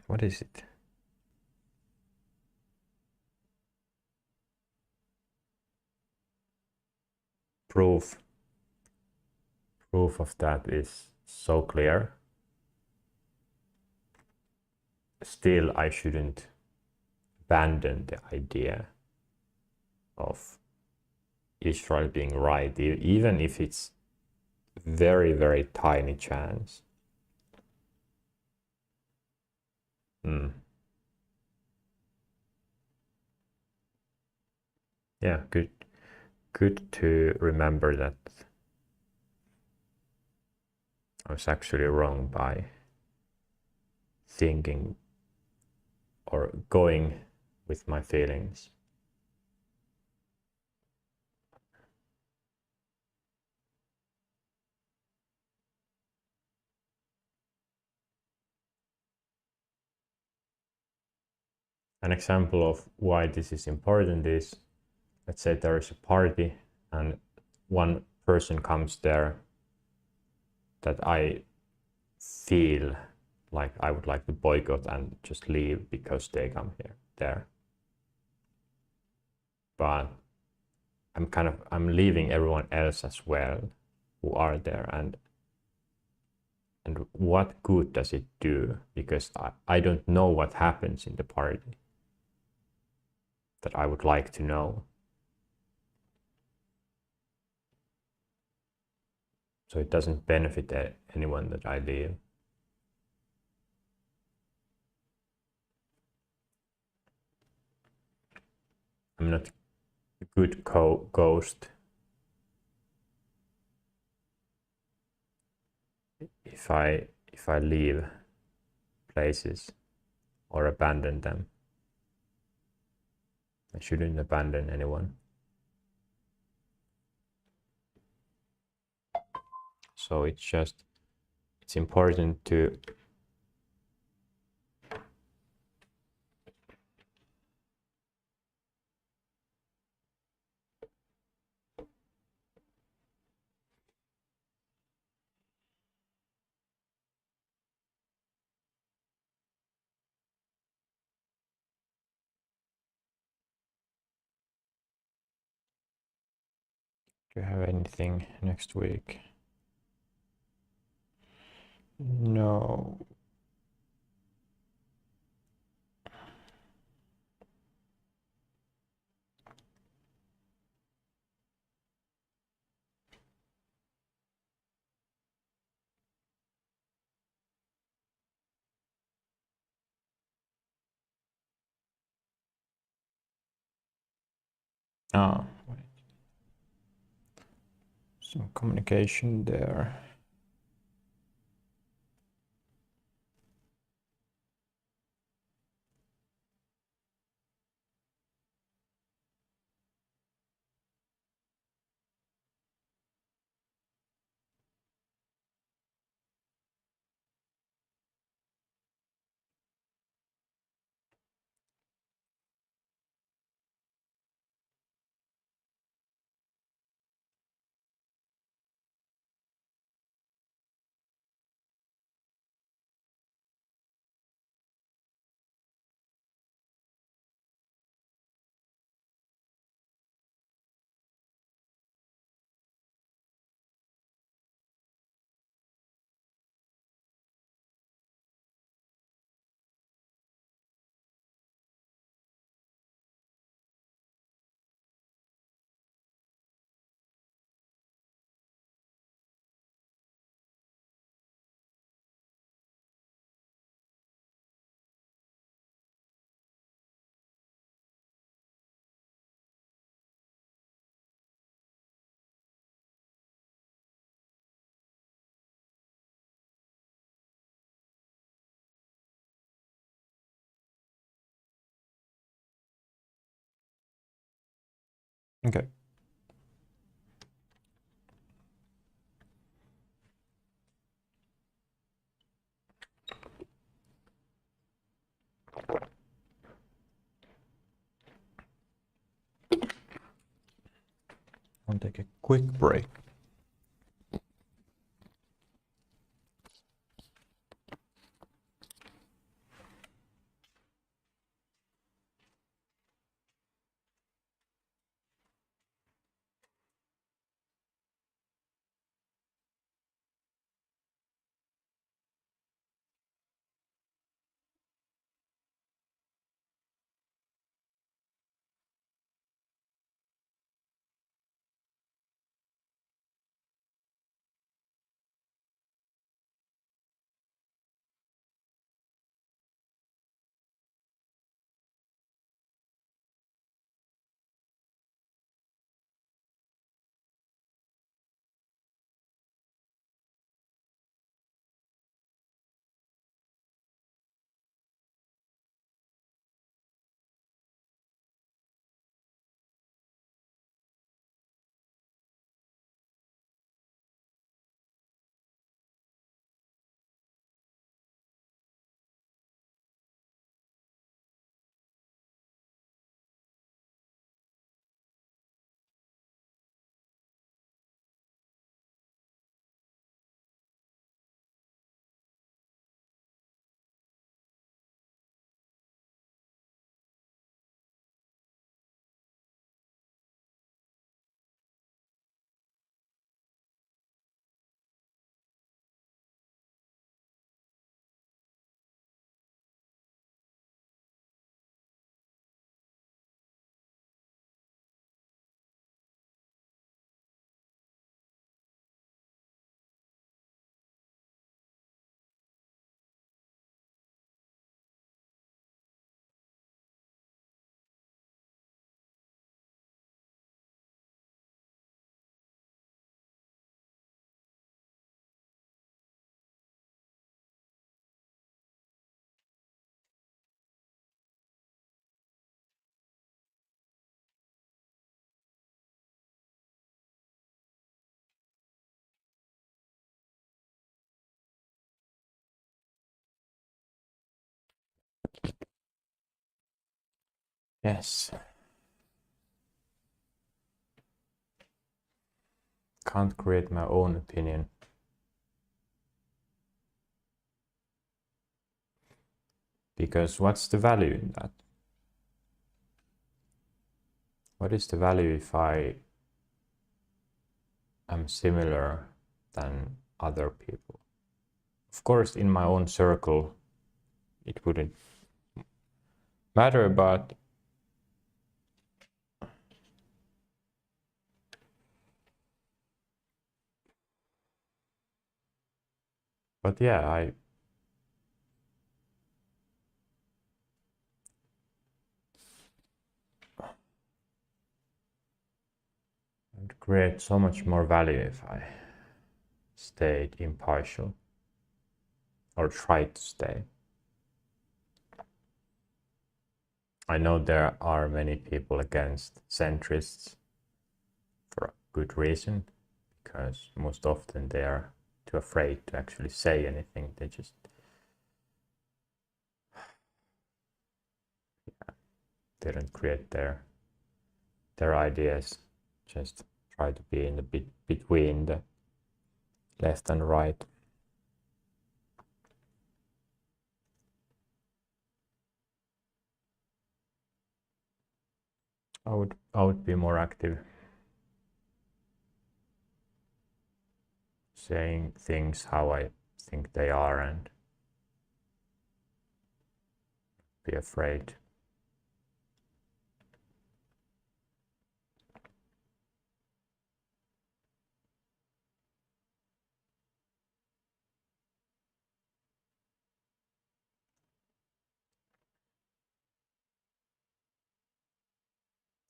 what is it? Proof of that is so clear. Still, I shouldn't abandon the idea of Israel being right, even if it's very, very tiny chance. Yeah, good to remember that I was actually wrong by thinking or going with my feelings. An example of why this is important is, let's say there is a party and one person comes there that I feel like I would like to boycott and just leave because they come there. But I'm leaving everyone else as well who are there, and what good does it do? Because I don't know what happens in the party that I would like to know. So it doesn't benefit anyone that I leave. I'm not a good ghost if I leave places or abandon them. I shouldn't abandon anyone. So it's important to do you have anything next week? No. Ah, wait. Some communication there. Okay. I'll take a quick break. Yes. Can't create my own opinion. Because what's the value in that? What is the value if I am similar than other people? Of course, in my own circle, it wouldn't matter, but yeah, I would create so much more value if I stayed impartial or tried to stay. I know there are many people against centrists for a good reason, because most often they are too afraid to actually say anything. They just they don't create their ideas, just try to be in the bit between the left and right. I would be more active, saying things how I think they are, and be afraid.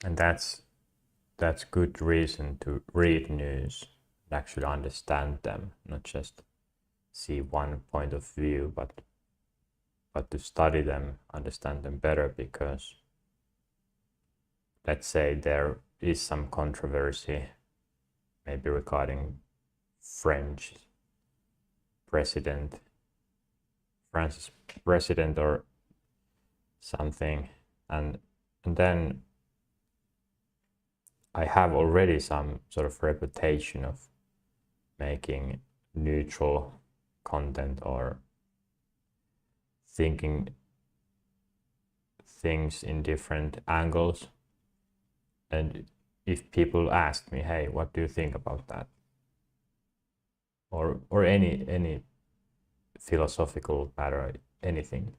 And that's good reason to read news and actually understand them, not just see one point of view, but to study them, understand them better, because let's say there is some controversy, maybe regarding French president, France's president or something, and then I have already some sort of reputation of making neutral content or thinking things in different angles. And if people ask me, hey, what do you think about that? Or any philosophical matter, anything,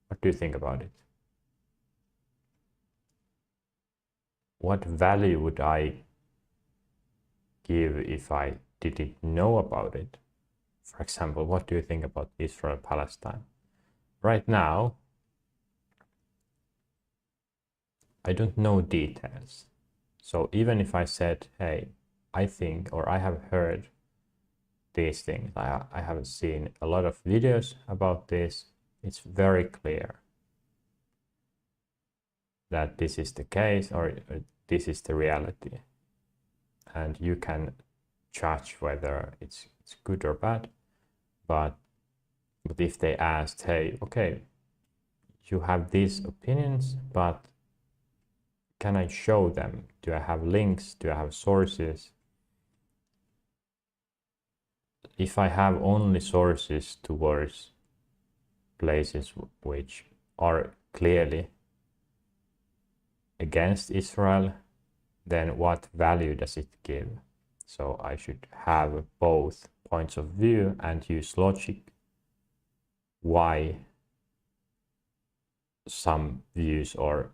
what do you think about it? What value would I give if I didn't know about it? For example, what do you think about Israel-Palestine? Right now, I don't know details. So even if I said, hey, I think, or I have heard these things, I have seen a lot of videos about this, it's very clear that this is the case, or this is the reality. And you can judge whether it's good or bad. But if they asked, hey, okay, you have these opinions, but can I show them? Do I have links? Do I have sources? If I have only sources towards places which are clearly against Israel, then what value does it give? So I should have both points of view and use logic why some views or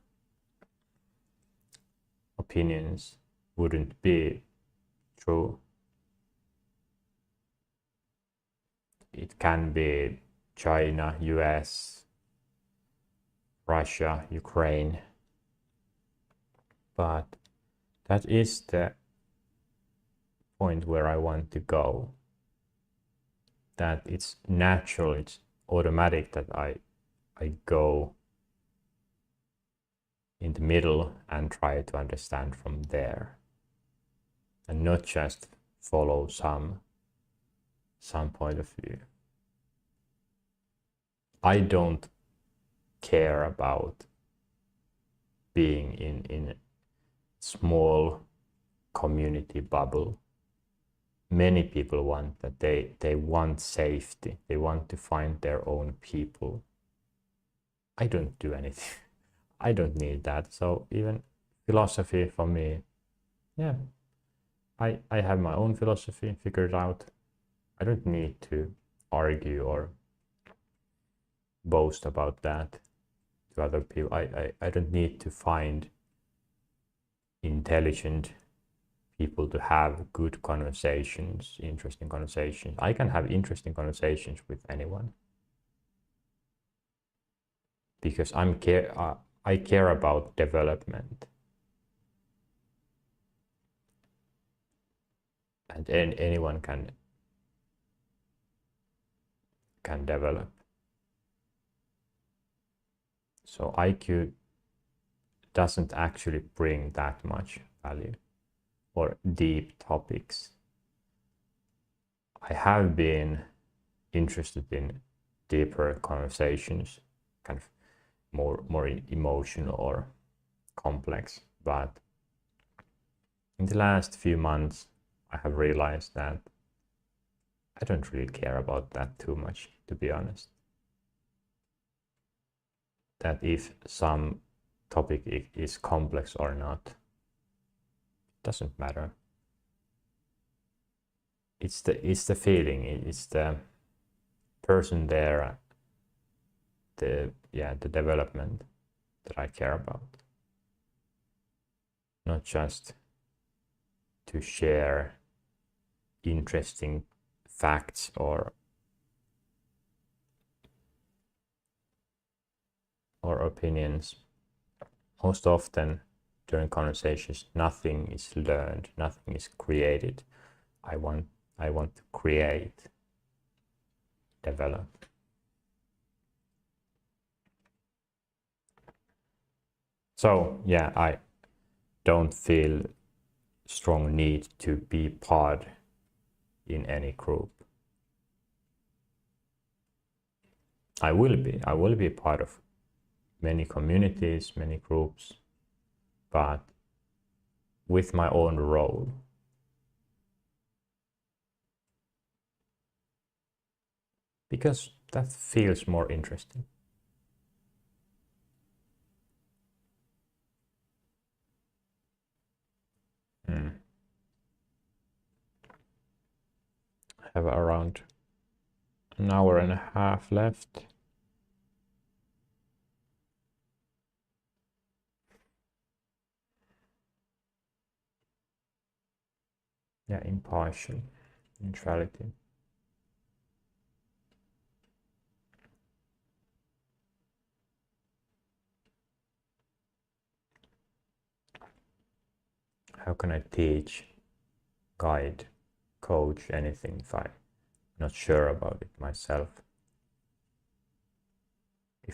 opinions wouldn't be true. It can be China, US, Russia, Ukraine, but that is the point where I want to go. That it's natural, it's automatic that I go in the middle and try to understand from there, and not just follow some point of view. I don't care about being in a small community bubble. Many people want that. They want safety. They want to find their own people. I don't do anything. I don't need that. So even philosophy for me, yeah, I have my own philosophy figured out. I don't need to argue or boast about that to other people. I don't need to find intelligent people to have good conversations, interesting conversations. I can have interesting conversations with anyone because I care about development, and anyone can develop. So IQ doesn't actually bring that much value or deep topics. I have been interested in deeper conversations, kind of more emotional or complex, but in the last few months I have realized that I don't really care about that too much, to be honest. That if some topic is complex or not, doesn't matter. It's the feeling, it's the person there, the development that I care about, not just to share interesting facts or opinions. Most often during conversations, nothing is learned, nothing is created. I want to create, develop. So yeah, don't feel strong need to be part in any group. I will be part of many communities, many groups, but with my own role. Because that feels more interesting. I have around an hour and a half left. Yeah, impartial, neutrality. How can I teach, guide, coach anything if I'm not sure about it myself?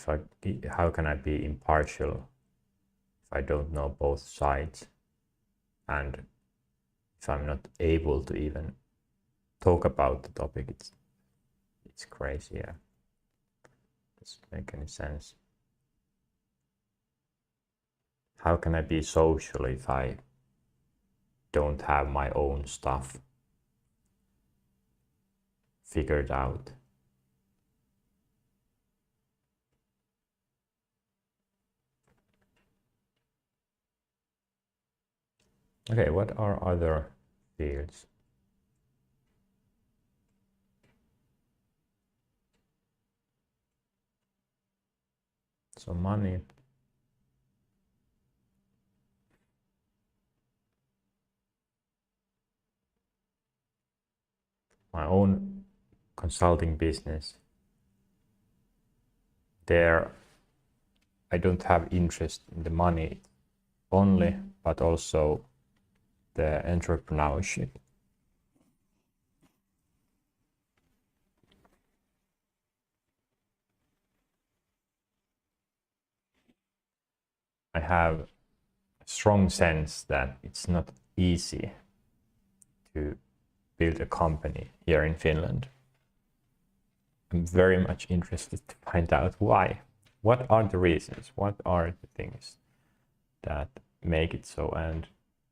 How can I be impartial if I don't know both sides, and if I'm not able to even talk about the topic? It's crazy. Yeah, doesn't make any sense. How can I be social if I don't have my own stuff figured out? Okay, what are other fields? So money. My own consulting business. There, I don't have interest in the money only, but also the entrepreneurship. I have a strong sense that it's not easy to build a company here in Finland. I'm very much interested to find out why. What are the reasons? What are the things that make it so, and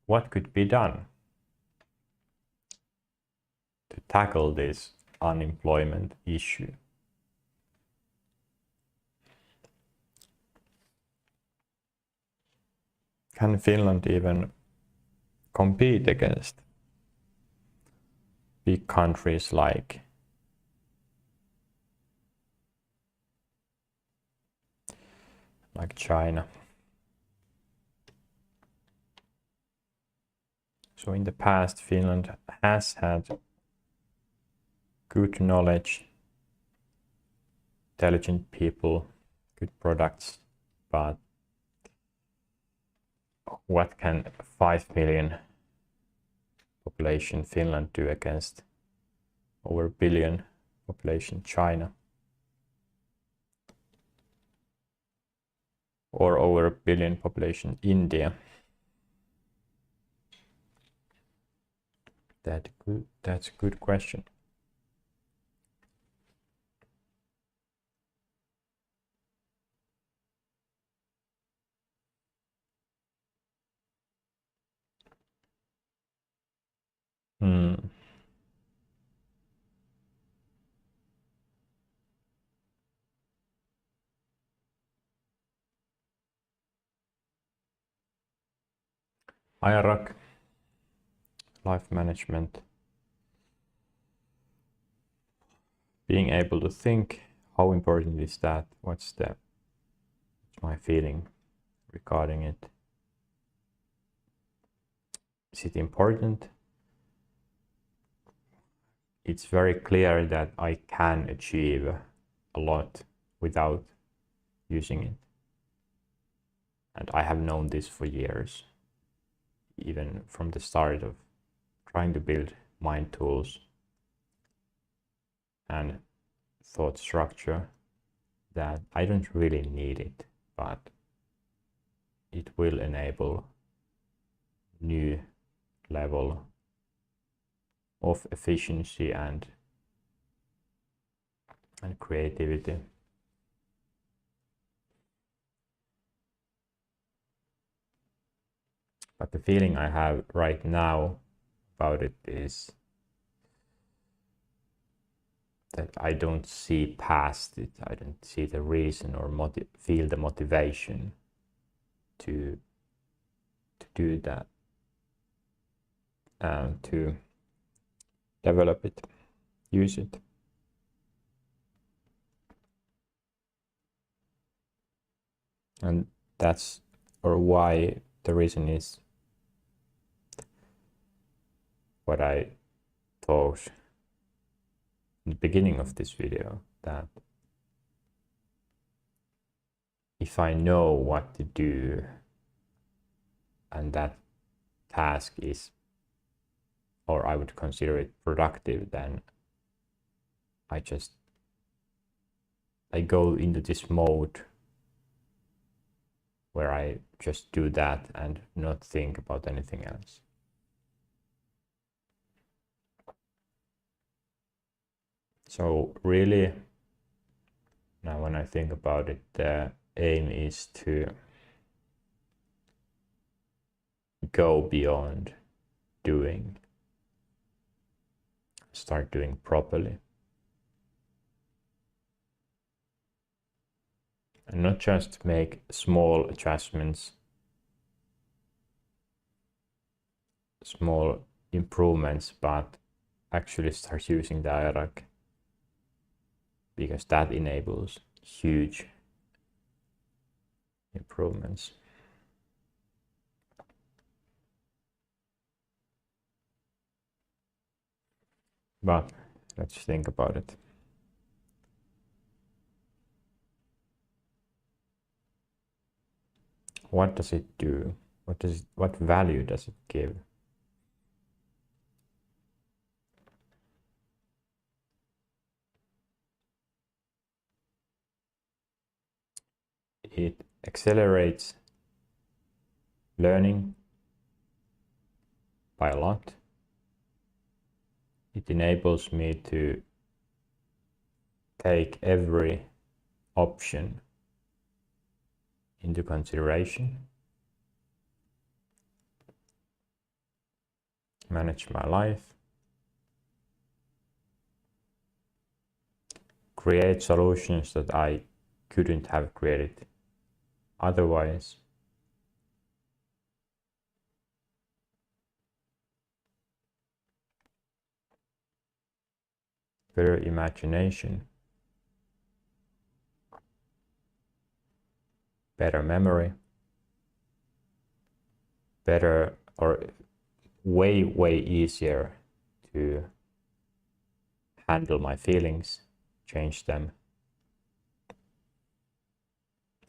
what could be done to tackle this unemployment issue? Can Finland even compete against big countries like China? So in the past, Finland has had good knowledge, intelligent people, good products, but what can 5 million population Finland do against over a billion population China? Or over a billion population India? That's a good question. IRAC, life management, being able to think, how important is that? What's my feeling regarding it? Is it important? It's very clear that I can achieve a lot without using it. And I have known this for years, even from the start of trying to build mind tools and thought structure, that I don't really need it, but it will enable new level of efficiency and creativity. But the feeling I have right now about it is that I don't see past it. I don't see the reason or feel the motivation to do that, to develop it, use it. And that's, or why, the reason is what I thought in the beginning of this video, that if I know what to do and that task is, or I would consider it productive, then I go into this mode where I just do that and not think about anything else. So really, now when I think about it, the aim is to go beyond doing, start doing properly. And not just make small adjustments, small improvements, but actually start using the IRAC, because that enables huge improvements. But let's think about it. What does it do? What value does it give? It accelerates learning by a lot. It enables me to take every option into consideration, manage my life, create solutions that I couldn't have created otherwise. Better imagination, better memory, better, or way easier to handle my feelings, change them.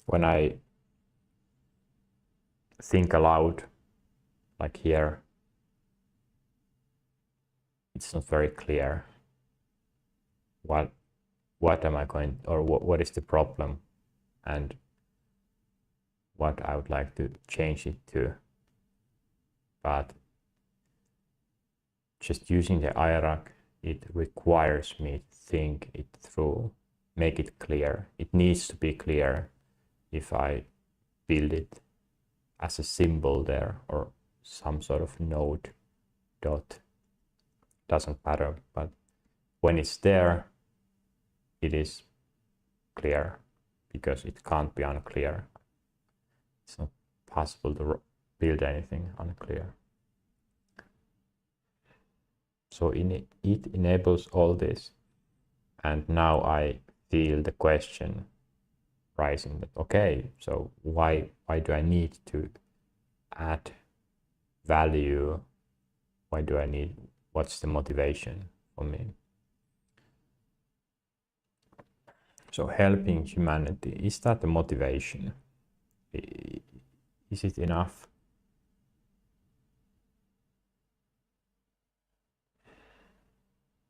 When I think aloud, like here, it's not very clear what am I going, or what is the problem, and what I would like to change it to. But just using the IRAC, it requires me to think it through, make it clear. It needs to be clear if I build it as a symbol there, or some sort of node, dot, doesn't matter. But when it's there, it is clear, because it can't be unclear. It's not possible to build anything unclear. So it enables all this. And now I feel the question rising that, okay, so why do I need to add value? Why do I need, what's the motivation for me? So helping humanity, is that the motivation? Is it enough?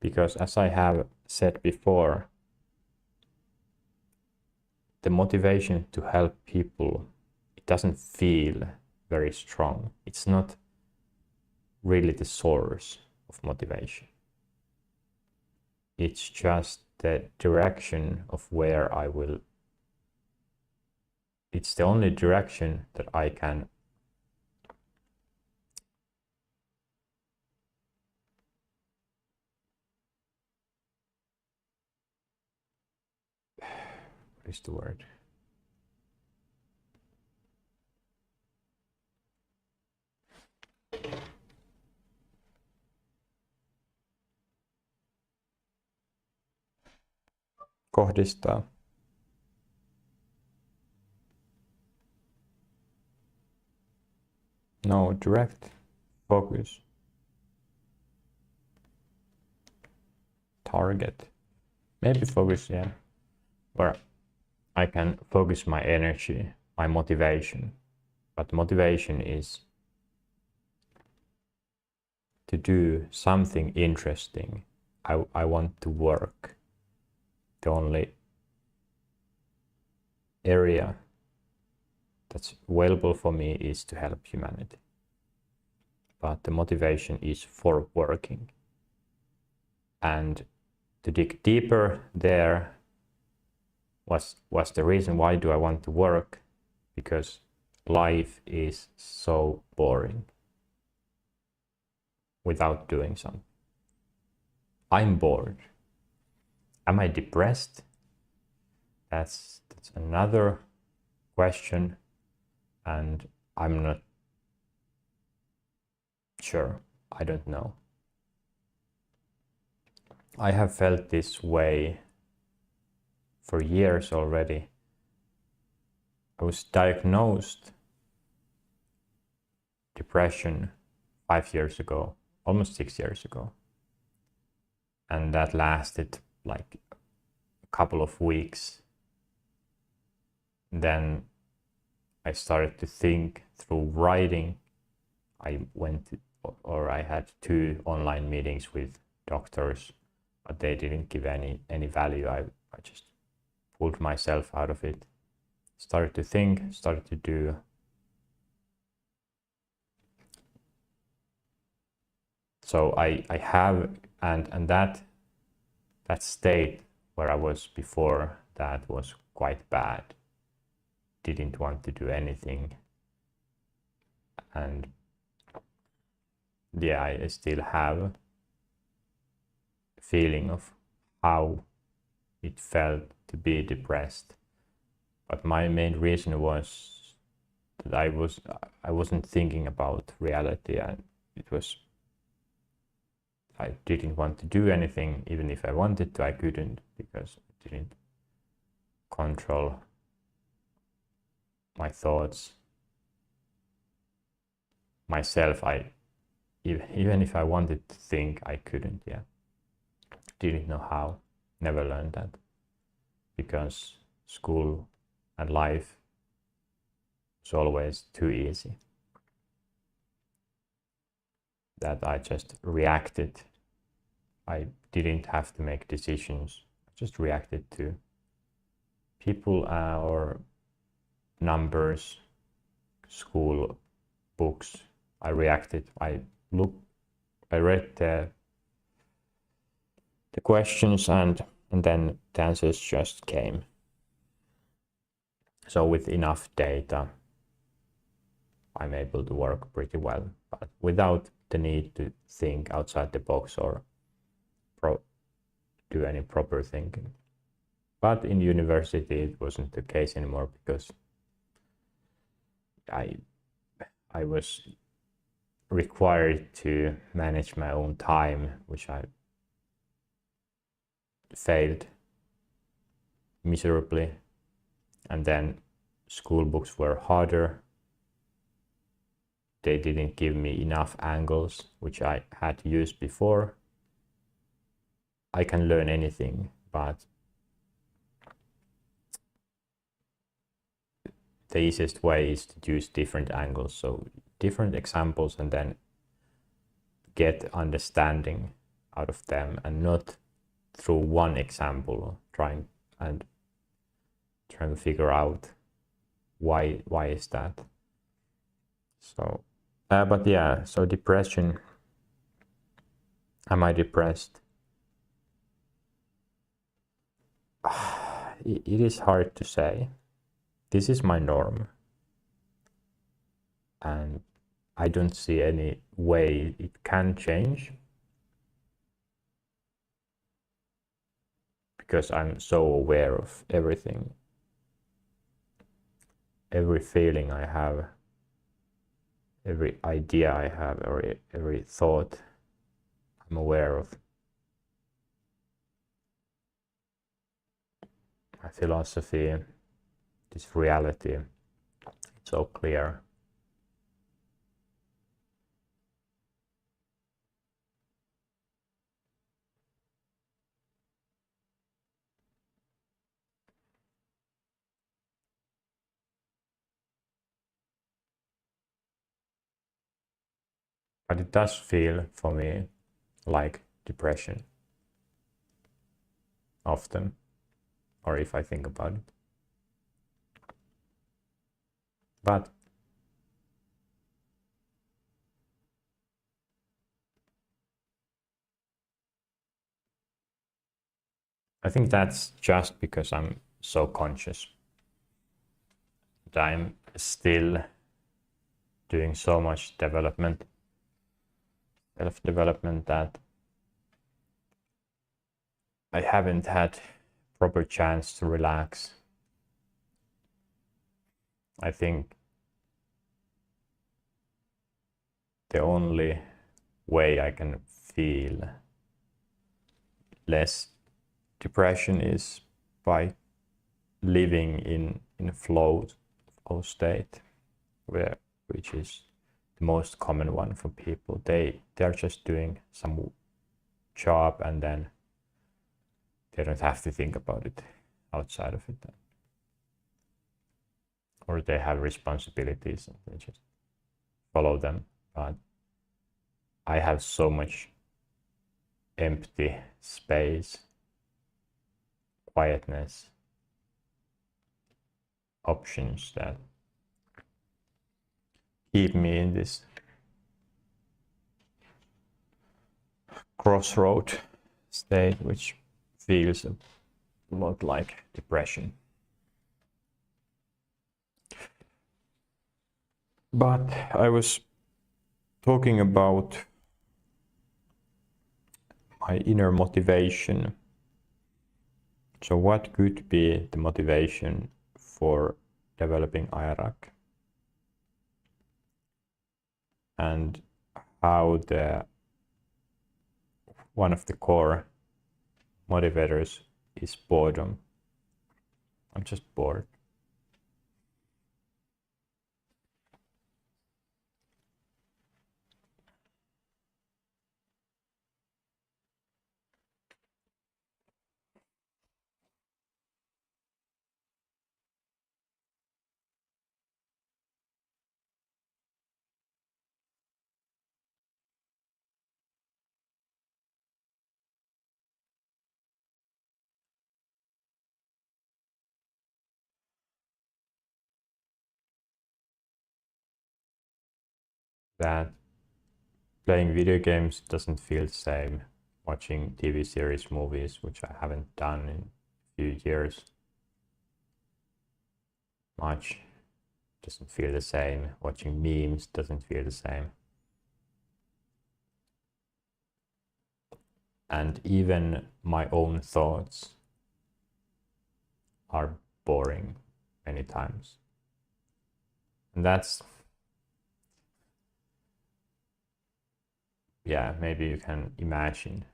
Because as I have said before, the motivation to help people, it doesn't feel very strong. It's not really the source of motivation. It's just the direction of where I will. It's the only direction that I can what is the word? Kohdistaa. No, direct focus. Target. Maybe focus, yeah. Where I can focus my energy, my motivation. But motivation is to do something interesting. I want to work. The only area that's available for me is to help humanity. But the motivation is for working. And to dig deeper there was the reason why do I want to work? Because life is so boring without doing something. I'm bored. Am I depressed? That's another question, and I'm not sure. I don't know. I have felt this way for years already. I was diagnosed depression 5 years ago, almost 6 years ago. And that lasted like a couple of weeks. Then I started to think through writing. I had 2 online meetings with doctors, but they didn't give any value. I just pulled myself out of it, started to think, started to do. So I have, and that state where I was before that was quite bad. Didn't want to do anything. And yeah, I still have a feeling of how it felt to be depressed. But my main reason was that I wasn't thinking about reality, and I didn't want to do anything. Even if I wanted to, I couldn't, because I didn't control my thoughts myself. Even if I wanted to think, I couldn't. Yeah, didn't know how. Never learned that, because school and life was always too easy. That I just reacted. I didn't have to make decisions. I just reacted to people or numbers, school books. I reacted. I read the questions, and then the answers just came. So with enough data, I'm able to work pretty well, but without the need to think outside the box or do any proper thinking. But in university, it wasn't the case anymore, because I was required to manage my own time, which I failed miserably. And then school books were harder. They didn't give me enough angles, which I had used before. I can learn anything, but the easiest way is to use different angles, so different examples, and then get understanding out of them, and not through one example trying to figure out why is that. So but yeah, so depression Am I depressed? It is hard to say. This is my norm. And I don't see any way it can change. Because I'm so aware of everything. Every feeling I have, every idea I have, every thought I'm aware of. My philosophy, this reality, it's so clear. But it does feel for me like depression often, or if I think about it. But I think that's just because I'm so conscious. That I'm still doing so much self-development that I haven't had proper chance to relax. I think the only way I can feel less depression is by living in a flow state, which is the most common one for people. They're just doing some job and then they don't have to think about it outside of it. Or they have responsibilities and they just follow them. But I have so much empty space, quietness, options that keep me in this crossroad state, which feels a lot like depression. But I was talking about my inner motivation. So what could be the motivation for developing IRAC? And how one of the core motivators is boredom. I'm just bored. That playing video games doesn't feel the same. Watching TV series, movies, which I haven't done in a few years, much, doesn't feel the same. Watching memes doesn't feel the same. And even my own thoughts are boring many times. And that's, yeah, maybe you can imagine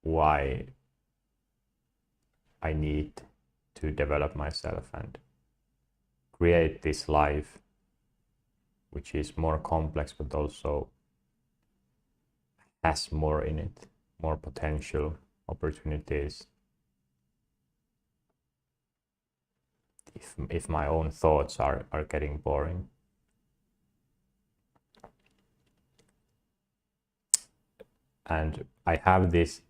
why I need to develop myself and create this life, which is more complex but also has more in it, more potential, opportunities. If my own thoughts are getting boring. And I have this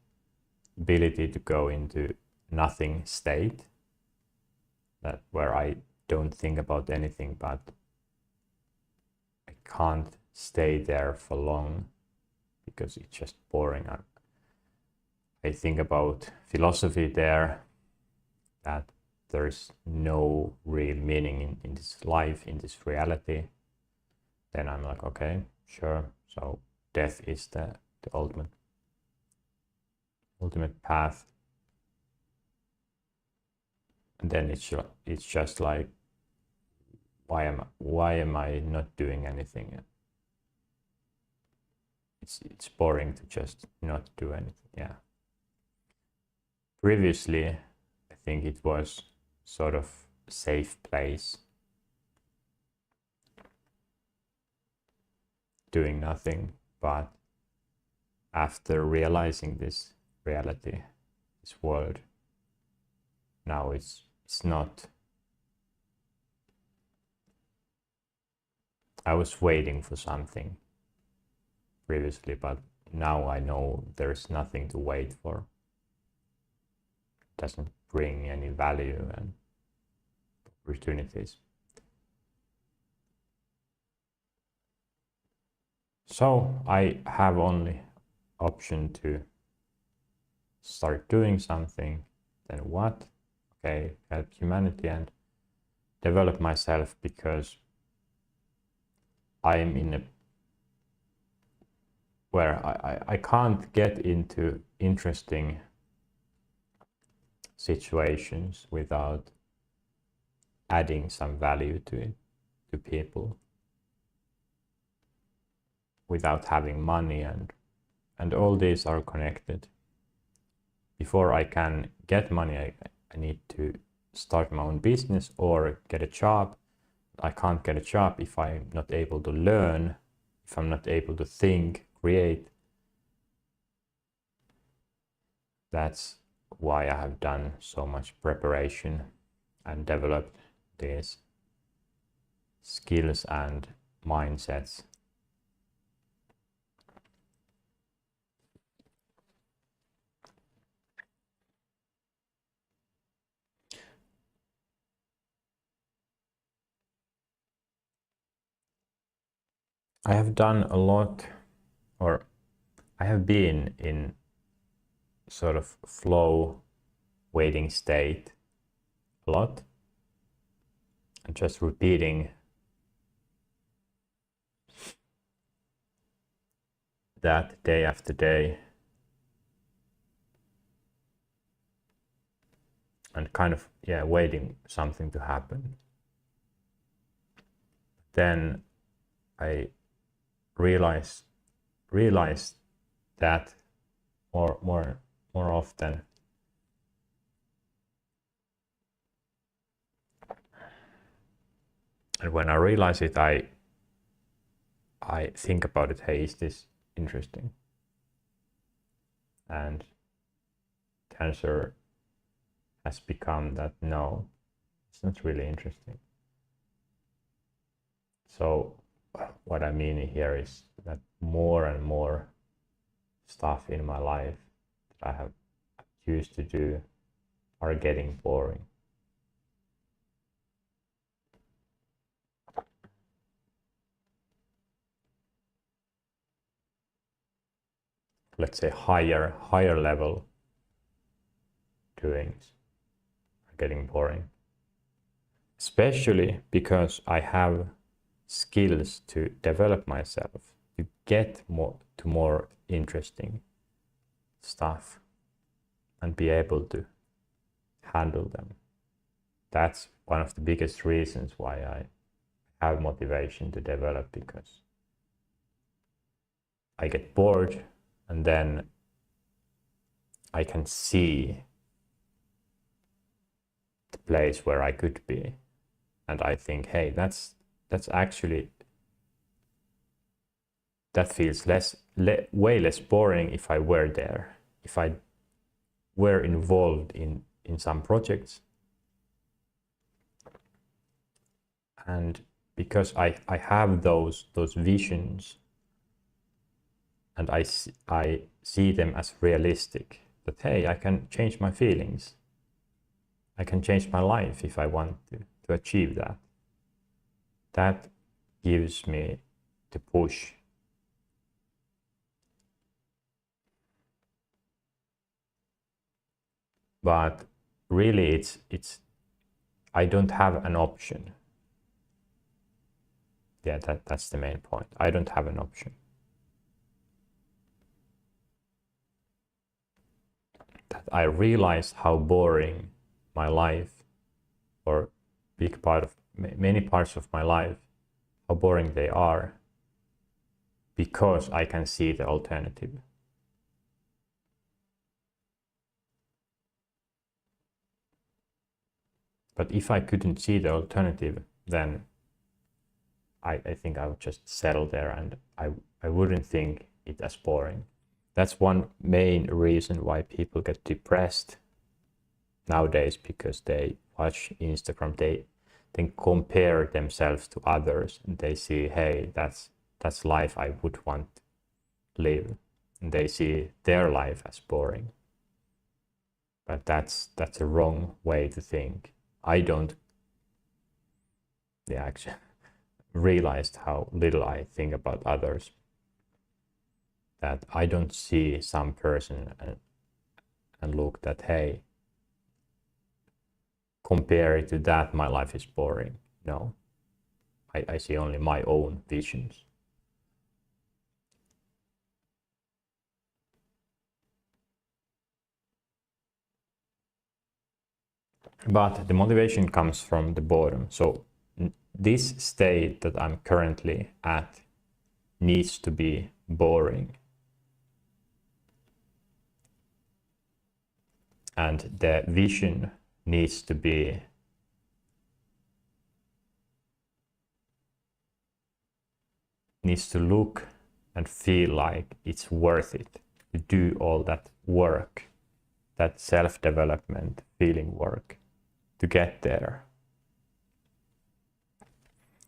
ability to go into nothing state, where I don't think about anything, but I can't stay there for long because it's just boring. I think about philosophy there, that there's no real meaning in this life, in this reality. Then I'm like, okay, sure. So death is the ultimate path. And then it's just like, why am I not doing anything? It's boring to just not do anything. Yeah. Previously, I think it was sort of a safe place, doing nothing. But after realizing this reality, this world, now it's not. I was waiting for something previously, but now I know there's nothing to wait for. It doesn't bring any value and opportunities. So I have only option to start doing something. Then what? Okay, help humanity and develop myself, because I am in a where I can't get into interesting situations without adding some value to it, to people, without having money, and all these are connected. Before I can get money, I need to start my own business or get a job. I can't get a job if I'm not able to learn, if I'm not able to think, create. That's why I have done so much preparation and developed these skills and mindsets. I have done a lot, or I have been in sort of flow waiting state a lot, and just repeating that day after day, and kind of waiting something to happen. Then I realized that more often. And when I realize it, I think about it, hey, is this interesting? And the answer has become that no, it's not really interesting. So what I mean here is that more and more stuff in my life that I have used to do are getting boring. Let's say higher level doings are getting boring. Especially because I have skills to develop myself, to get more interesting stuff and be able to handle them. That's one of the biggest reasons why I have motivation to develop, because I get bored and then I can see the place where I could be, and I think, hey, that's actually, that feels way less boring if I were there, if I were involved in some projects. And because I have those visions, and I see them as realistic, that hey, I can change my feelings, I can change my life if I want to achieve that. That gives me to push. But really it's I don't have an option. Yeah, that's the main point. I don't have an option. That I realized how boring my life, or big part of many parts of my life, how boring they are, because I can see the alternative. But if I couldn't see the alternative, then I think I would just settle there, and I wouldn't think it as boring. That's one main reason why people get depressed nowadays, because they watch Instagram, they then compare themselves to others, and they see, hey, that's life I would want to live, and they see their life as boring. But that's a wrong way to think. I don't, yeah, actually realized how little I think about others. That I don't see some person and look that, hey, compared to that, my life is boring. No, I see only my own visions. But the motivation comes from the boredom. So this state that I'm currently at needs to be boring. And the vision needs to be look and feel like it's worth it to do all that work, that self-development, feeling work to get there.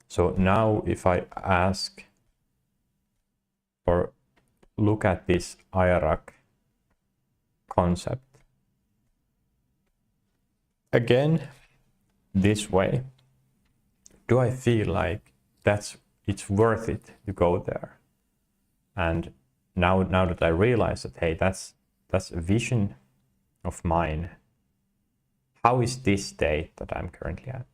So now if I ask or look at this IARAC concept again this way, do I feel like it's worth it to go there? And now that I realize that, hey, that's a vision of mine, how is this state that I'm currently at?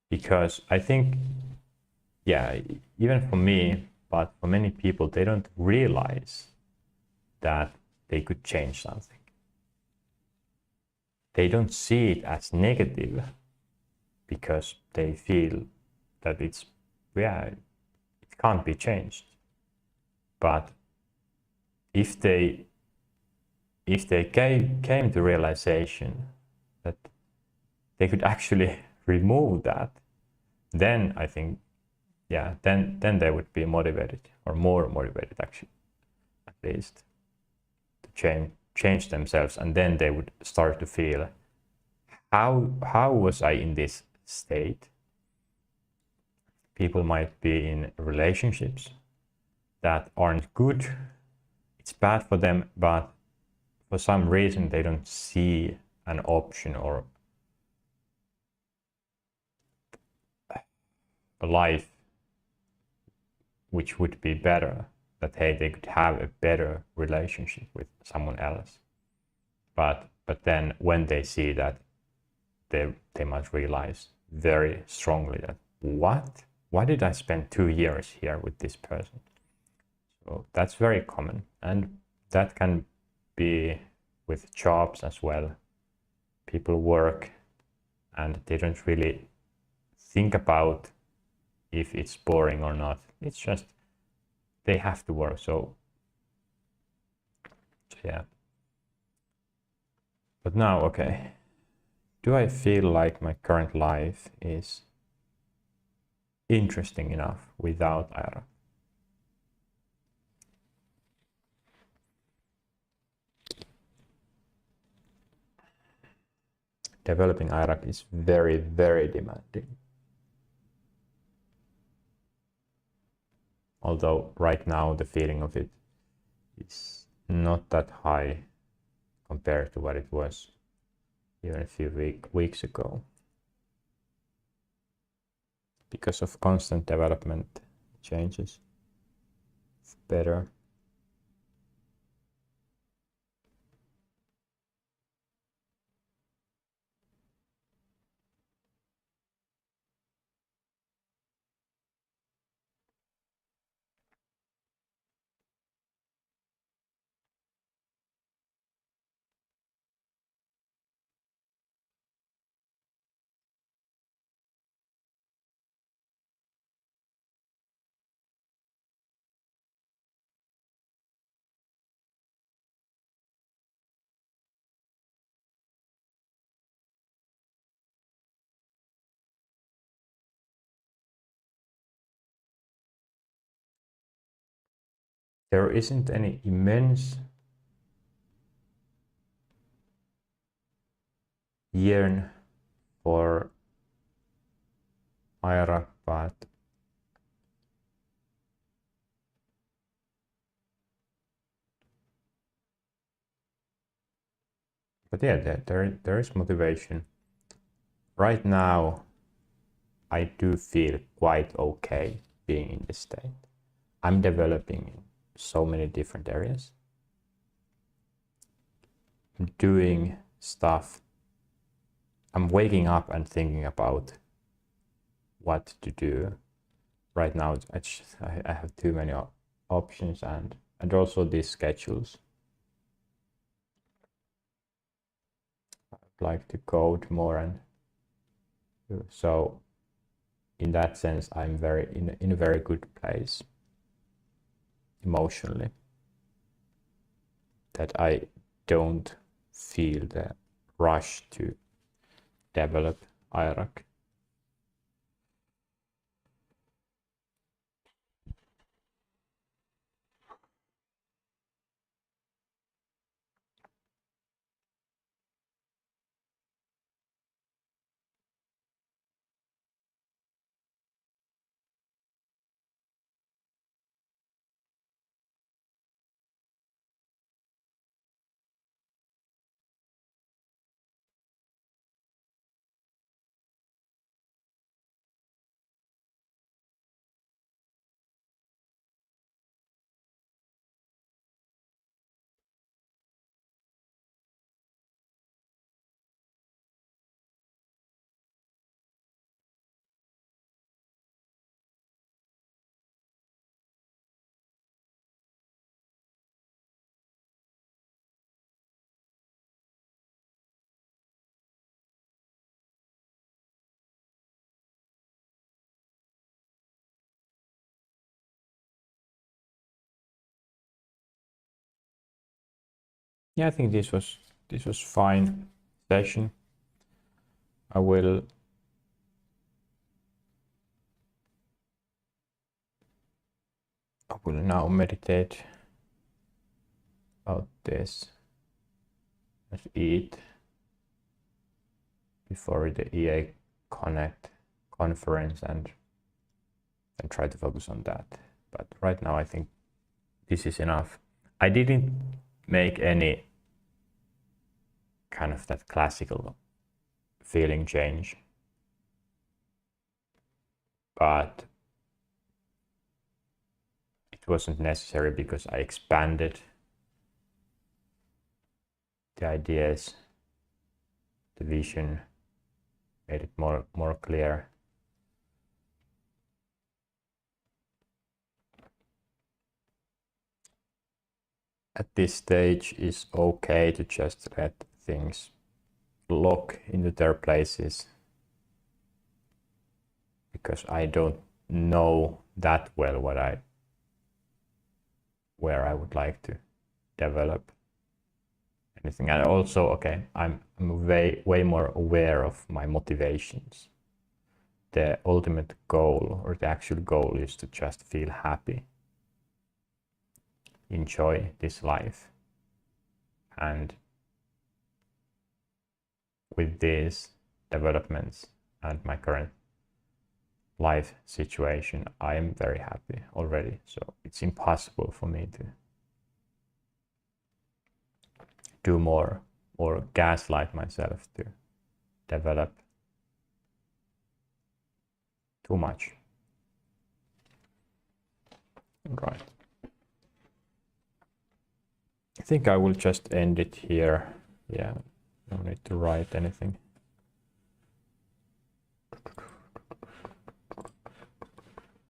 Because I think, yeah, even for me, but for many people, they don't realize that they could change something. They don't see it as negative because they feel that it can't be changed. But if they came to realization that they could actually remove that, then I think, yeah, then they would be motivated, or more motivated actually, at least, to change themselves. And then they would start to feel, how was I in this state? People might be in relationships that aren't good. It's bad for them, but for some reason they don't see an option or a life which would be better, that, hey, they could have a better relationship with someone else. But then when they see that, they must realize very strongly that, why did I spend 2 years here with this person? So that's very common, and that can be with jobs as well. People work and they don't really think about if it's boring or not. It's just they have to work. So yeah. But now, okay, do I feel like my current life is interesting enough without IARAC? Developing IARAC is very, very demanding. Although right now the feeling of it is not that high compared to what it was even a few weeks ago. because of constant development changes better. There isn't any immense yearn for IRAC, but yeah, there is motivation. Right now, I do feel quite okay being in this state. I'm developing in so many different areas. I'm doing stuff. I'm waking up and thinking about what to do. Right now, I have too many options and also these schedules. I'd like to code more and so in that sense, I'm very in a very good place emotionally, that I don't feel the rush to develop IRAC. Yeah, I think this was fine session. I will now meditate about this. Let's eat before the EA Connect conference and try to focus on that. But right now I think this is enough. I didn't make any kind of that classical feeling change, but it wasn't necessary because I expanded the ideas, the vision, made it more clear. At this stage, it's okay to just let things lock into their places, because I don't know that well where I would like to develop anything. And also, okay, I'm way more aware of my motivations. The ultimate goal, or the actual goal, is to just feel happy, enjoy this life. And with these developments and my current life situation, I am very happy already. So it's impossible for me to do more or gaslight myself to develop too much. Right. I think I will just end it here. Yeah, no need to write anything.